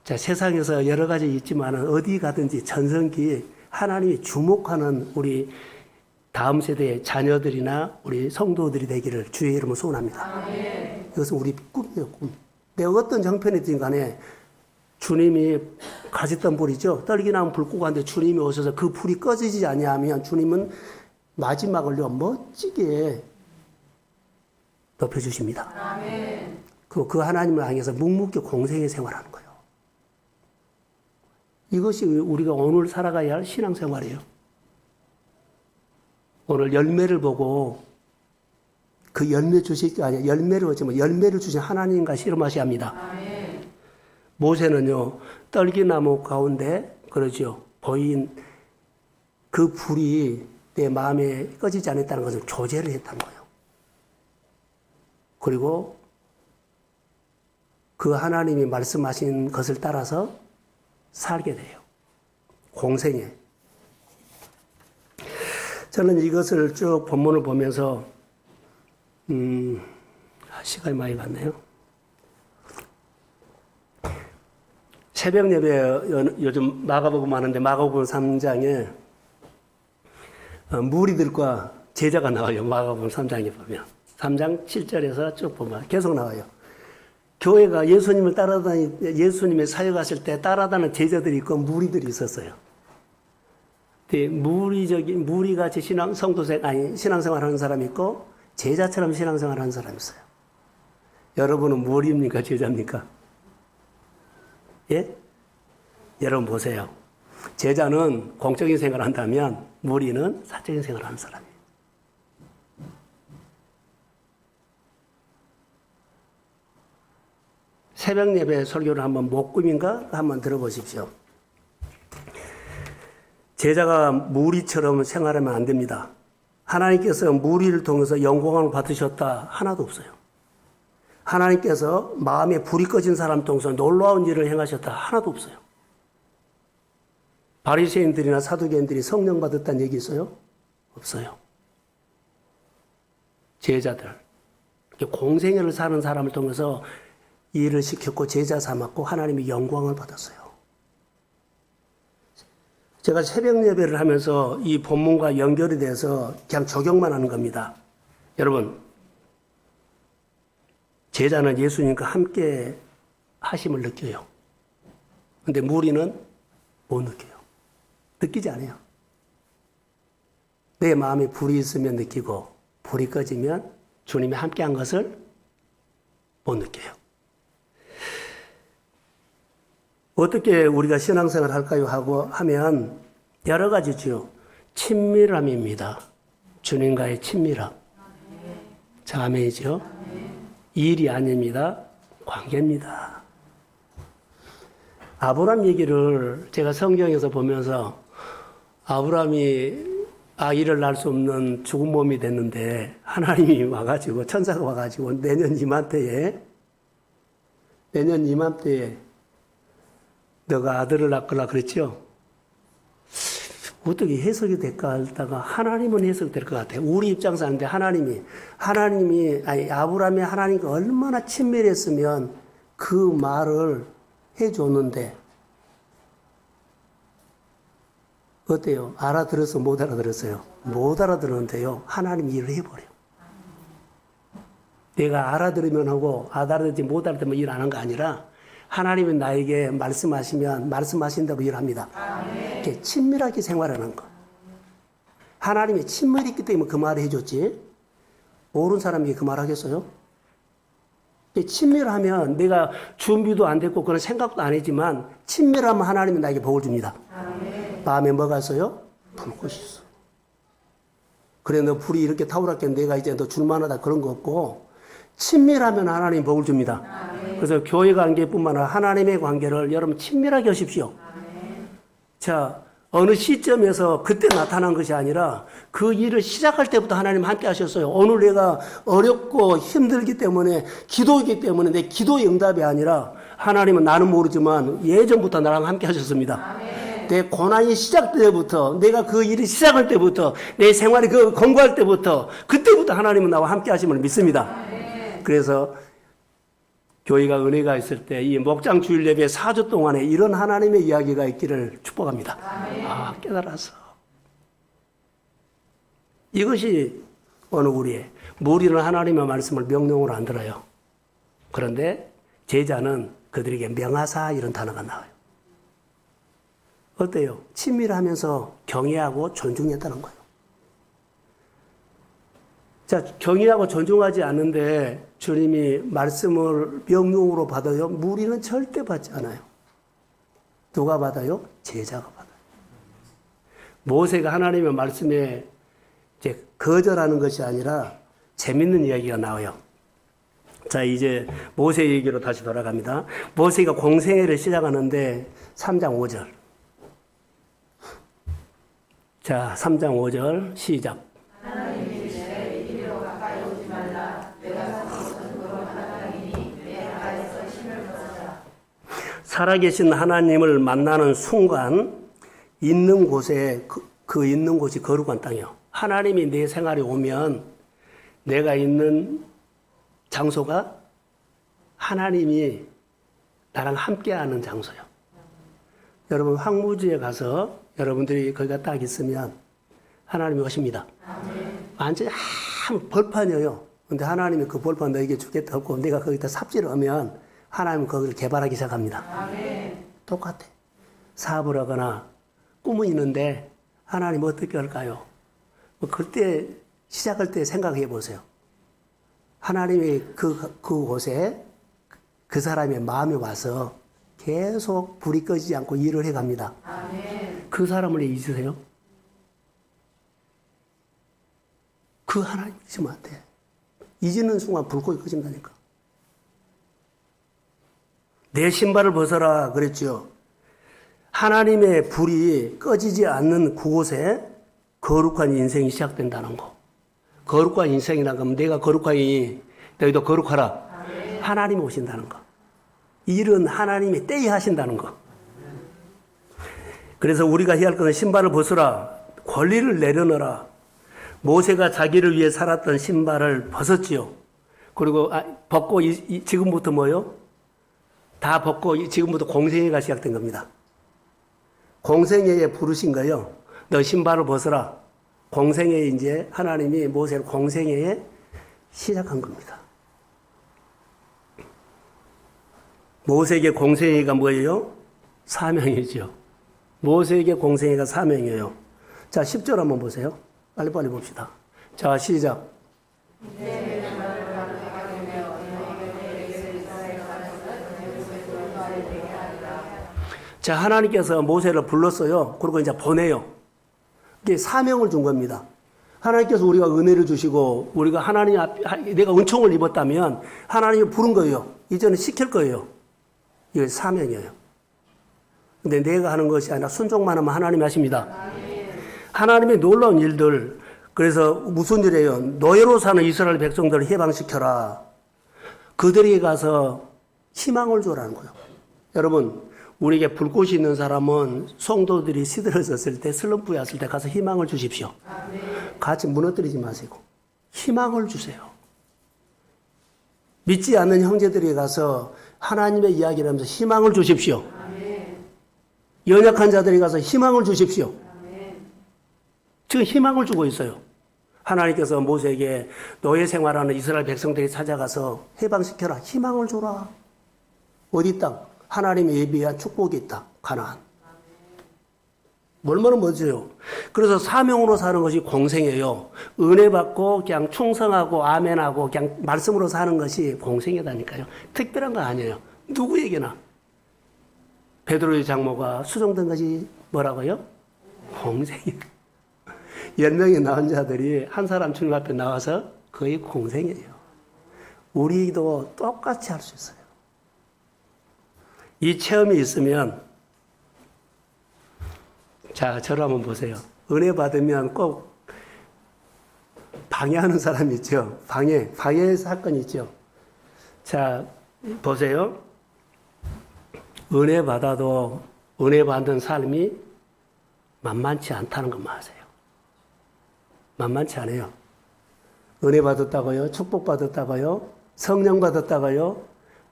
자, 세상에서 여러 가지 있지만 어디 가든지 전성기 하나님이 주목하는 우리 다음 세대의 자녀들이나 우리 성도들이 되기를 주의 이름으로 소원합니다. 아멘. 이것은 우리 꿈이에요, 꿈. 내가 어떤 형편이든 간에 주님이 가졌던 불이죠. 떨기나무 불 끄고 하는데 주님이 오셔서 그 불이 꺼지지 아니하면 주님은 마지막을요, 멋지게 높여주십니다. 아멘. 그 하나님을 향해서 묵묵히 공생의 생활하는 거예요. 이것이 우리가 오늘 살아가야 할 신앙생활이에요. 오늘 열매를 보고 그 열매 주실 게 아니라 열매를 어쩌면 열매를 주신 하나님과 씨름하셔야 합니다. 아멘. 모세는요, 떨기나무 가운데 그러죠. 보인 그 불이 내 마음에 꺼지지 않았다는 것을 교제를 했다는 거예요. 그리고 그 하나님이 말씀하신 것을 따라서 살게 돼요. 공생애. 저는 이것을 쭉 본문을 보면서 시간이 많이 갔네요. 새벽 예배 요즘 마가복음 하는데 마가복음 3장에 무리들과 제자가 나와요. 마가복음 3장에 보면 3장 7절에서 쭉 보면 계속 나와요. 교회가 예수님을 예수님의 사역하실 때 따라다니는 제자들이 있고 무리들이 있었어요. 무리같이 신앙생활 하는 사람이 있고 제자처럼 신앙생활 하는 사람이 있어요. 여러분은 무리입니까? 제자입니까? 예? 여러분 보세요. 제자는 공적인 생활을 한다면 무리는 사적인 생활을 하는 사람이에요. 새벽 예배 설교를 한번 목금인가 한번 들어보십시오. 제자가 무리처럼 생활하면 안 됩니다. 하나님께서 무리를 통해서 영광을 받으셨다 하나도 없어요. 하나님께서 마음에 불이 꺼진 사람 통해서 놀라운 일을 행하셨다 하나도 없어요. 바리새인들이나 사두개인들이 성령 받았다는 얘기 있어요? 없어요. 제자들, 공생애를 사는 사람을 통해서 일을 시켰고 제자 삼았고 하나님이 영광을 받았어요. 제가 새벽 예배를 하면서 이 본문과 연결이 돼서 그냥 적용만 하는 겁니다. 여러분, 제자는 예수님과 함께 하심을 느껴요. 근데 무리는 못 느껴요. 느끼지 않아요. 내 마음에 불이 있으면 느끼고 불이 꺼지면 주님이 함께한 것을 못 느껴요. 어떻게 우리가 신앙생활을 할까요? 하고 하면 여러 가지죠. 친밀함입니다. 주님과의 친밀함. 자, 아멘이죠. 일이 아닙니다. 관계입니다. 아브람 얘기를 제가 성경에서 보면서 아브람이 아이를 낳을 수 없는 죽은 몸이 됐는데 하나님이 와가지고 천사가 와가지고 내년 이맘때에 너가 아들을 낳거라 그랬죠. 어떻게 해석이 될까 하다가 하나님은 해석이 될 것 같아요. 우리 입장에서 하는데 하나님이 아브라함이 하나님과 얼마나 친밀했으면 그 말을 해줬는데 어때요? 알아들었어? 못 알아들었어요? 못 알아들었는데요. 하나님이 일을 해버려요. 내가 알아들으면 하고 알아듣지 못 알아들으면 일 안 한 거 아니라 하나님은 나에게 말씀하시면 말씀하신 대로 일합니다. 이렇게 친밀하게 생활하는 거. 하나님이 친밀이 있기 때문에 그 말을 해줬지. 모르는 사람이 그 말 하겠어요? 친밀하면 내가 준비도 안 됐고 그런 생각도 안 했지만 친밀하면 하나님이 나에게 복을 줍니다. 마음에 뭐가 있어요? 불꽃이 있어. 그래 너 불이 이렇게 타오랐겠는데 내가 이제 너 줄만하다 그런 거 없고 친밀하면 하나님 복을 줍니다. 그래서 교회 관계뿐만 아니라 하나님의 관계를 여러분 친밀하게 하십시오. 자, 어느 시점에서 그때 나타난 것이 아니라 그 일을 시작할 때부터 하나님 함께 하셨어요. 오늘 내가 어렵고 힘들기 때문에 기도이기 때문에 내 기도의 응답이 아니라 하나님은 나는 모르지만 예전부터 나랑 함께 하셨습니다. 내 고난이 시작될 때부터 내가 그 일이 시작할 때부터 내 생활이 그 공부할 때부터 그때부터 하나님은 나와 함께 하심을 믿습니다. 그래서 교회가 은혜가 있을 때 이 목장 주일 예배 4주 동안에 이런 하나님의 이야기가 있기를 축복합니다. 아, 깨달아서. 이것이 어느 우리의 무리는 하나님의 말씀을 명령으로 안 들어요. 그런데 제자는 그들에게 명하사 이런 단어가 나와요. 어때요? 친밀하면서 경외하고 존중했다는 거예요. 자, 경외하고 존중하지 않는데 주님이 말씀을 명령으로 받아요? 무리는 절대 받지 않아요. 누가 받아요? 제자가 받아요. 모세가 하나님의 말씀에 이제 거절하는 것이 아니라 재밌는 이야기가 나와요. 자, 이제 모세 얘기로 다시 돌아갑니다. 모세가 공생애를 시작하는데 3장 5절. 자, 3장 5절 시작. 하나님이 내 이리로 가까이 오지 말라. 내가 삼은 것으로 하나님이니 내 가까이서 힘을 벗어라. 살아계신 하나님을 만나는 순간 있는 곳에 그 있는 곳이 거룩한 땅이요. 하나님이 내 생활에 오면 내가 있는 장소가 하나님이 나랑 함께하는 장소요. 여러분 황무지에 가서 여러분들이 거기가 딱 있으면 하나님이 오십니다. 완전히 한 벌판이에요. 근데 하나님이 그 벌판 너에게 주겠다 하고 내가 거기다 삽질을 하면 하나님은 거기를 개발하기 시작합니다. 아멘. 똑같아. 사업을 하거나 꿈은 있는데 하나님 어떻게 할까요? 그때 시작할 때 생각해 보세요. 하나님이 그곳에 그 사람의 마음에 와서 계속 불이 꺼지지 않고 일을 해갑니다. 아멘. 그 사람을 잊으세요? 그 하나님 잊으면 안 돼. 잊는 순간 불꽃이 꺼진다니까. 내 신발을 벗어라 그랬죠. 하나님의 불이 꺼지지 않는 그곳에 거룩한 인생이 시작된다는 거. 거룩한 인생이라는 건 내가 거룩하니 너희도 거룩하라. 아멘. 하나님이 오신다는 거. 일은 하나님이 때에 하신다는 거. 그래서 우리가 해야 할 것은 신발을 벗으라. 권리를 내려놓으라. 모세가 자기를 위해 살았던 신발을 벗었지요. 그리고 벗고 지금부터 뭐요? 다 벗고 지금부터 공생애가 시작된 겁니다. 공생애에 부르신 거요. 너 신발을 벗어라. 공생애에 이제 하나님이 모세를 공생애에 시작한 겁니다. 모세에게 공생애가 뭐예요? 사명이죠. 모세에게 공생애가 사명이에요. 자, 10절 한번 보세요. 빨리빨리 봅시다. 자, 시작. 자, 하나님께서 모세를 불렀어요. 그리고 이제 보내요. 이게 사명을 준 겁니다. 하나님께서 우리가 은혜를 주시고 우리가 하나님 내가 은총을 입었다면 하나님이 부른 거예요. 이제는 시킬 거예요. 이게 사명이에요. 근데 내가 하는 것이 아니라 순종만 하면 하나님이 하십니다. 하나님의 놀라운 일들. 그래서 무슨 일이에요? 노예로 사는 이스라엘 백성들을 해방시켜라. 그들에게 가서 희망을 주라는 거예요. 여러분, 우리에게 불꽃이 있는 사람은 성도들이 시들어졌을 때, 슬럼프에 왔을 때 가서 희망을 주십시오. 같이 무너뜨리지 마시고 희망을 주세요. 믿지 않는 형제들이 가서 하나님의 이야기를 하면서 희망을 주십시오. 연약한 자들이 가서 희망을 주십시오. 지금 희망을 주고 있어요. 하나님께서 모세에게 노예 생활하는 이스라엘 백성들이 찾아가서 해방시켜라. 희망을 줘라. 어디 땅? 하나님의 예비한 축복이 있다. 가나안. 얼마나 멋져요. 그래서 사명으로 사는 것이 공생이에요. 은혜 받고 그냥 충성하고 아멘하고 그냥 말씀으로 사는 것이 공생이다니까요. 특별한 거 아니에요. 누구에게나. 베드로의 장모가 수종된 것이 뭐라고요? 공생이에요. 10명의 나은 자들이 한 사람 주님 앞에 나와서 거의 공생이에요. 우리도 똑같이 할 수 있어요. 이 체험이 있으면, 자, 저를 한번 보세요. 은혜 받으면 꼭 방해하는 사람이 있죠. 방해 사건이 있죠. 자, 보세요. 은혜 받아도 은혜 받는 삶이 만만치 않다는 것만 아세요. 만만치 않아요. 은혜 받았다고요? 축복 받았다고요? 성령 받았다고요?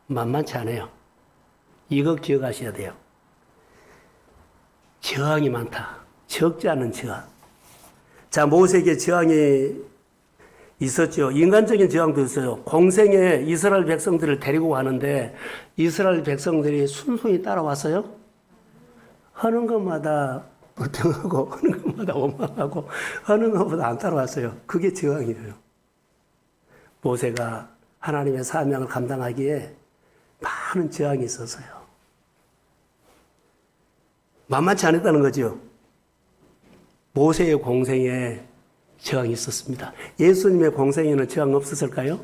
만만치 않아요. 이거 기억하셔야 돼요. 저항이 많다. 적지 않은 저항. 자, 모세에게 저항이 있었죠. 인간적인 저항도 있어요. 공생에 이스라엘 백성들을 데리고 가는데 이스라엘 백성들이 순순히 따라왔어요? 하는 것마다 불평하고 하는 것마다 원망하고 하는 것보다 안 따라왔어요. 그게 저항이에요. 모세가 하나님의 사명을 감당하기에 많은 저항이 있었어요. 만만치 않았다는 거죠. 모세의 공생에 저항이 있었습니다. 예수님의 공생에는 저항 없었을까요?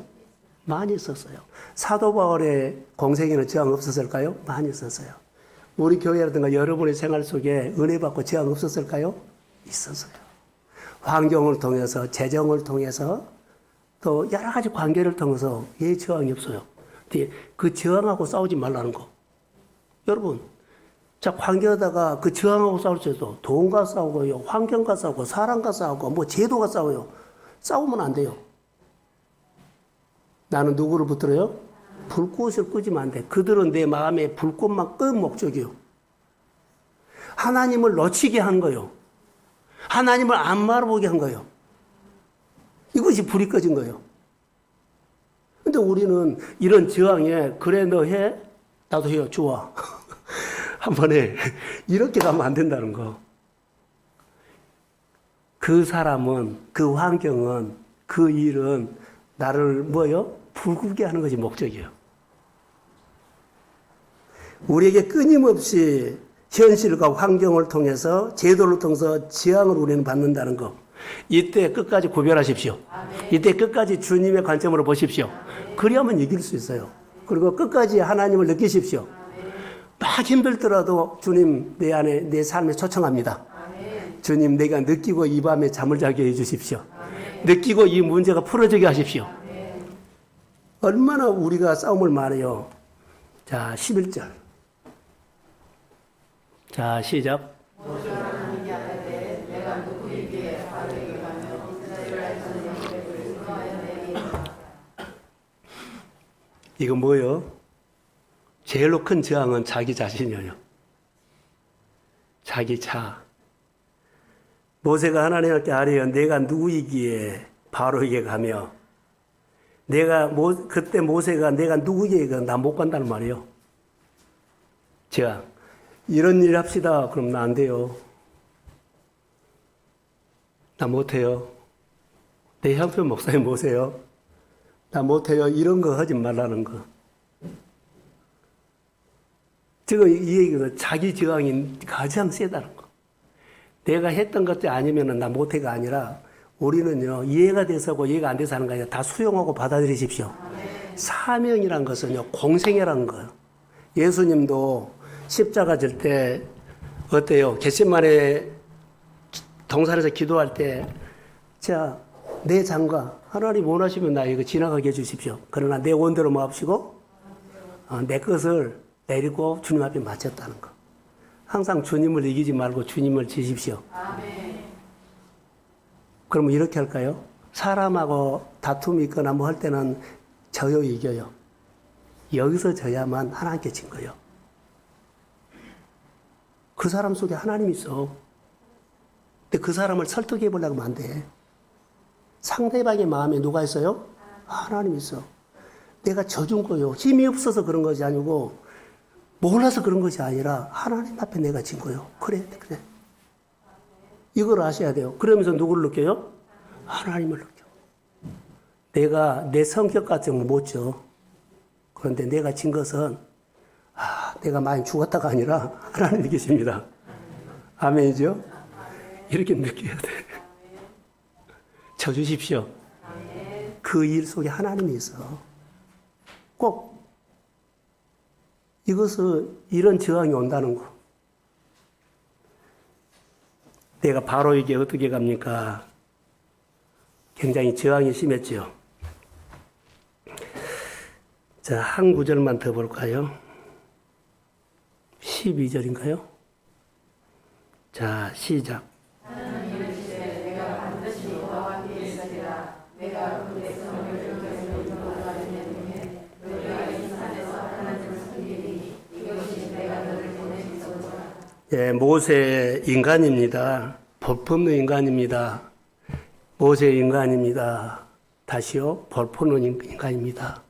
많이 있었어요. 사도 바울의 공생에는 저항 없었을까요? 많이 있었어요. 우리 교회라든가 여러분의 생활 속에 은혜 받고 저항 없었을까요? 있었어요. 환경을 통해서, 재정을 통해서, 또 여러 가지 관계를 통해서 왜 저항이 없어요? 그 저항하고 싸우지 말라는 거. 여러분, 자, 관계하다가 그 저항하고 싸울 때도 돈과 싸우고요, 환경과 싸우고, 사람과 싸우고, 뭐 제도가 싸워요. 싸우면 안 돼요. 나는 누구를 붙들어요? 불꽃을 끄지면 안 돼. 그들은 내 마음에 불꽃만 끄는 목적이요. 하나님을 놓치게 한 거요. 하나님을 안 바라보게 한 거요. 이것이 불이 꺼진 거예요. 근데 우리는 이런 저항에, 그래, 너 해? 나도 해요. 좋아. 한 번에. 이렇게 가면 안 된다는 거. 그 사람은, 그 환경은, 그 일은 나를 뭐요? 불구게 하는 것이 목적이에요. 우리에게 끊임없이 현실과 환경을 통해서, 제도를 통해서 지향을 우리는 받는다는 거. 이때 끝까지 구별하십시오. 이때 끝까지 주님의 관점으로 보십시오. 그래야만 이길 수 있어요. 그리고 끝까지 하나님을 느끼십시오. 막 힘들더라도 주님 내 안에, 내 삶에 초청합니다. 주님, 내가 느끼고 이 밤에 잠을 자게 해주십시오. 느끼고 이 문제가 풀어지게 하십시오. 얼마나 우리가 싸움을 많아요. 자, 11절. 자, 시작. 이거 뭐예요? 제일로 큰 저항은 자기 자신이에요. 자기 자. 모세가 하나님께 아뢰어 내가 누구이기에 바로에게 가며, 그때 모세가 내가 누구에게 나 못 간다는 말이에요. 제가 이런 일 합시다. 그럼 나 안 돼요. 나 못해요. 내 형편 목사님 뭐세요? 나 못해요. 이런 거 하지 말라는 거. 지금 이 얘기는 자기 저항이 가장 세다는 거. 내가 했던 것도 아니면 나 못해가 아니라 우리는요, 이해가 돼서고 이해가 안 돼서 하는 거 아니라 다 수용하고 받아들이십시오. 사명이란 것은요, 공생애라는 거예요. 예수님도 십자가 질 때 어때요? 겟세마네 동산에서 기도할 때, 자, 내 장가, 하나님 원하시면 나 이거 지나가게 해주십시오. 그러나 내 원대로 마옵시고, 내 것을 내리고 주님 앞에 마쳤다는 거. 항상 주님을 이기지 말고 주님을 지십시오. 아멘. 그러면 이렇게 할까요? 사람하고 다툼이 있거나 뭐 할 때는 져요, 이겨요. 여기서 져야만 하나님께 진 거예요. 그 사람 속에 하나님이 있어. 근데 그 사람을 설득해 보려고 하면 안 돼. 상대방의 마음에 누가 있어요? 하나님이 있어. 내가 져준 거요. 힘이 없어서 그런 것이 아니고 몰라서 그런 것이 아니라 하나님 앞에 내가 진 거요. 그래. 이걸 아셔야 돼요. 그러면서 누구를 느껴요? 하나님을 느껴. 내가 내 성격 같은 걸 못 져. 그런데 내가 진 것은 내가 많이 죽었다가 아니라 하나님이 계십니다. 아멘이죠? 이렇게 느껴야 돼. 져주십시오. 그 일 속에 하나님이 있어. 꼭 이것을 이런 저항이 온다는 거. 내가 바로 이게 어떻게 갑니까? 굉장히 저항이 심했죠. 자, 한 구절만 더 볼까요? 12절인가요? 자, 시작. 예, 모세 인간입니다. 볼품는 인간입니다. 모세 인간입니다. 다시요, 볼품는 인간입니다.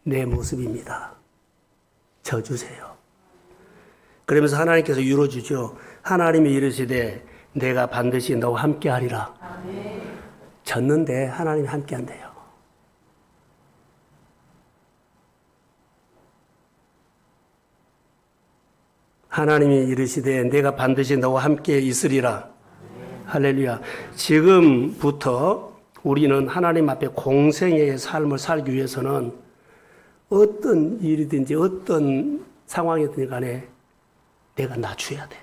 내 모습입니다. 져주세요. 그러면서 하나님께서 이루어주죠. 하나님이 이르시되 내가 반드시 너와 함께 하리라. 졌는데 하나님이 함께 한대요. 하나님이 이르시되 내가 반드시 너와 함께 있으리라. 할렐루야. 지금부터 우리는 하나님 앞에 공생애의 삶을 살기 위해서는 어떤 일이든지 어떤 상황이든 간에 내가 낮춰야 돼.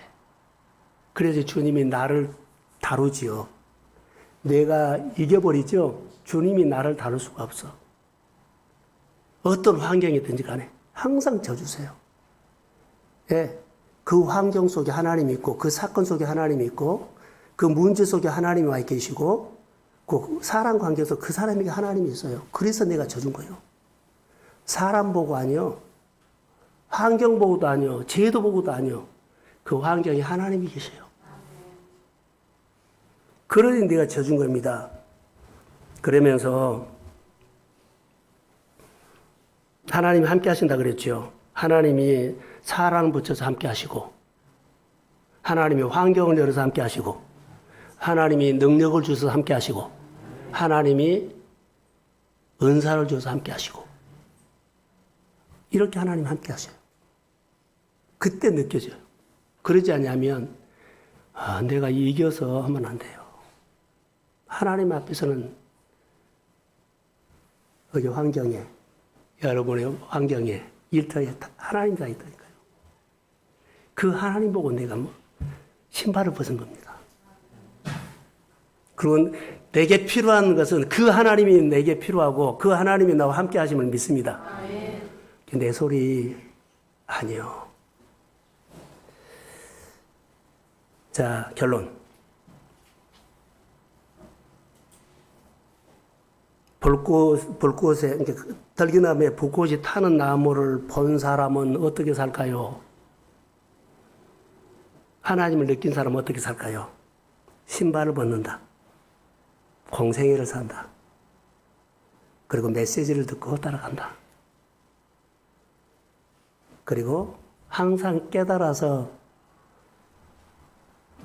그래서 주님이 나를 다루지요. 내가 이겨버리죠. 주님이 나를 다룰 수가 없어. 어떤 환경이든지 간에 항상 져주세요. 예. 그 환경 속에 하나님이 있고, 그 사건 속에 하나님이 있고, 그 문제 속에 하나님이 와 계시고, 그 사람 관계에서 그 사람에게 하나님이 있어요. 그래서 내가 져준 거예요. 사람 보고 아니요. 환경 보고도 아니요. 제도 보고도 아니요. 그 환경에 하나님이 계셔요. 그러니 내가 져준 겁니다. 그러면서 하나님이 함께 하신다 그랬죠. 하나님이 사랑을 붙여서 함께 하시고, 하나님이 환경을 열어서 함께 하시고, 하나님이 능력을 주셔서 함께 하시고, 하나님이 은사를 주셔서 함께 하시고, 이렇게 하나님 함께 하셔요. 그때 느껴져요. 그러지 않냐면 내가 이겨서 하면 안 돼요. 하나님 앞에서는 여기 환경에, 여러분의 환경에, 일터에 하나님 다 있다니까요. 그 하나님 보고 내가 신발을 벗은 겁니다. 그리고 내게 필요한 것은 그 하나님이 내게 필요하고 그 하나님이 나와 함께 하심을 믿습니다. 내 소리 아니요. 자, 결론. 불꽃에, 들기나무에 불꽃이 타는 나무를 본 사람은 어떻게 살까요? 하나님을 느낀 사람은 어떻게 살까요? 신발을 벗는다. 공생애를 산다. 그리고 메시지를 듣고 따라간다. 그리고 항상 깨달아서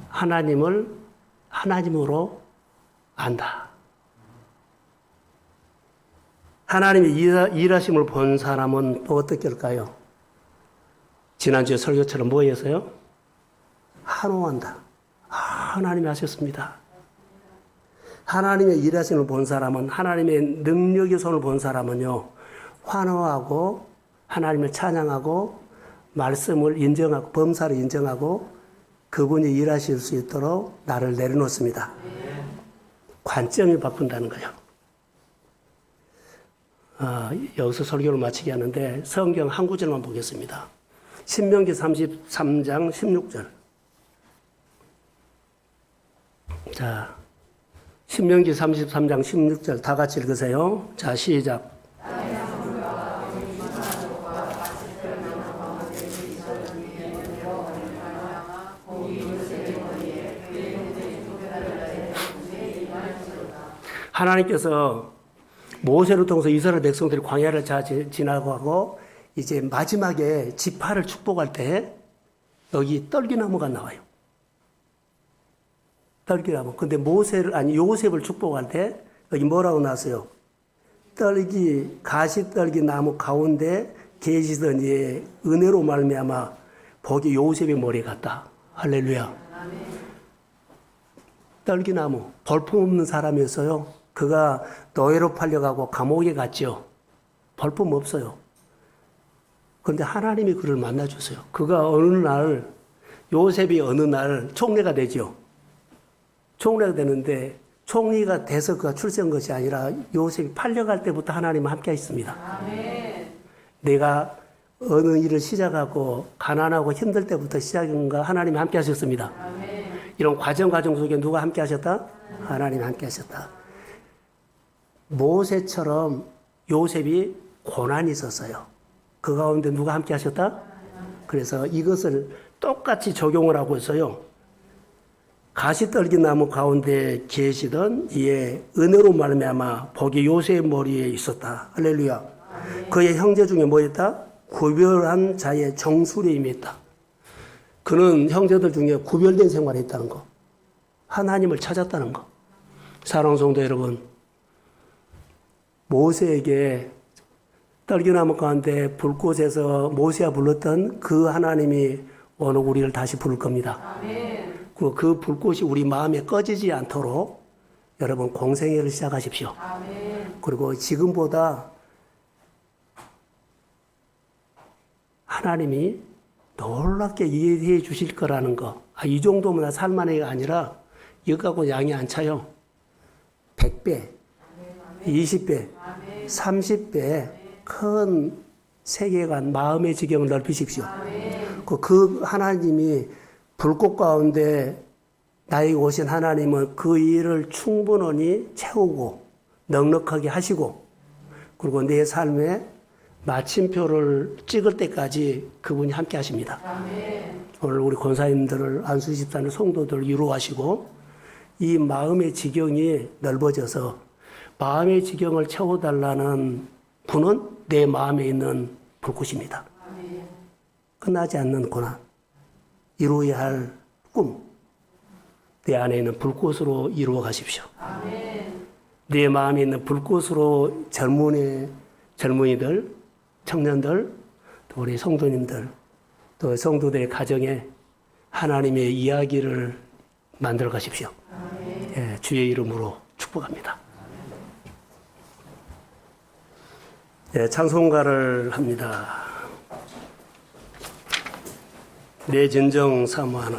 하나님을 하나님으로 안다. 하나님의 일하심을 본 사람은 또 어떻게 할까요? 지난주에 설교처럼 뭐였어요? 환호한다. 하나님이 하셨습니다. 하나님의 일하심을 본 사람은, 하나님의 능력의 손을 본 사람은요, 환호하고 하나님을 찬양하고 말씀을 인정하고 범사를 인정하고 그분이 일하실 수 있도록 나를 내려놓습니다. 관점이 바꾼다는 거예요. 여기서 설교를 마치게 하는데 성경 한 구절만 보겠습니다. 신명기 33장 16절. 자, 신명기 33장 16절 다 같이 읽으세요. 자, 시작. 하나님께서 모세를 통해서 이스라엘 백성들이 광야를 지나고 이제 마지막에 지파를 축복할 때 여기 떨기나무가 나와요. 떨기나무. 근데 요셉을 축복할 때 여기 뭐라고 나왔어요? 가시떨기 나무 가운데 계시던 이의 은혜로 말미암아 복이 요셉의 머리에 갔다. 할렐루야. 떨기나무. 볼품없는 사람이었어요. 그가 노예로 팔려가고 감옥에 갔죠. 볼품 없어요. 그런데 하나님이 그를 만나주세요. 요셉이 어느 날 총리가 되죠. 총리가 되는데 총리가 돼서 그가 출세한 것이 아니라 요셉이 팔려갈 때부터 하나님은 함께 했습니다. 아멘. 내가 어느 일을 시작하고 가난하고 힘들 때부터 시작인가 하나님이 함께 하셨습니다. 아멘. 이런 과정 속에 누가 함께 하셨다? 하나님이 함께 하셨다. 모세처럼 요셉이 고난이 있었어요. 그 가운데 누가 함께 하셨다? 그래서 이것을 똑같이 적용을 하고 있어요. 가시떨기 나무 가운데 계시던 이의 은혜로 말미암아 복이 요셉의 머리에 있었다. 할렐루야. 그의 형제 중에 뭐였다? 구별한 자의 정수리에 임했다. 그는 형제들 중에 구별된 생활을 했다는 거. 하나님을 찾았다는 거. 사랑하는 성도 여러분, 모세에게 떨기나무 가운데 불꽃에서 모세가 불렀던 그 하나님이 오늘 우리를 다시 부를 겁니다. 아멘. 그리고 그 불꽃이 우리 마음에 꺼지지 않도록 여러분 공생애를 시작하십시오. 아멘. 그리고 지금보다 하나님이 놀랍게 이해해 주실 거라는 거. 이 정도면 나 살만해가 아니라 이거 갖고 양이 안 차요. 100배, 20배, 30배 큰 세계관, 마음의 지경을 넓히십시오. 그 하나님이 불꽃 가운데 나에게 오신 하나님은 그 일을 충분히 채우고 넉넉하게 하시고 그리고 내 삶에 마침표를 찍을 때까지 그분이 함께 하십니다. 아멘. 오늘 우리 권사님들을 안수 집사님 성도들을 위로하시고 이 마음의 지경이 넓어져서 마음의 지경을 채워달라는 분은 내 마음에 있는 불꽃입니다. 아멘. 끝나지 않는 고난, 이루어야 할 꿈, 내 안에 있는 불꽃으로 이루어 가십시오. 아멘. 내 마음에 있는 불꽃으로 젊은이들, 청년들, 또 우리 성도님들, 또 성도들의 가정에 하나님의 이야기를 만들어 가십시오. 예, 주의 이름으로 축복합니다. 예, 찬송가를 합니다. 내 진정 사모하는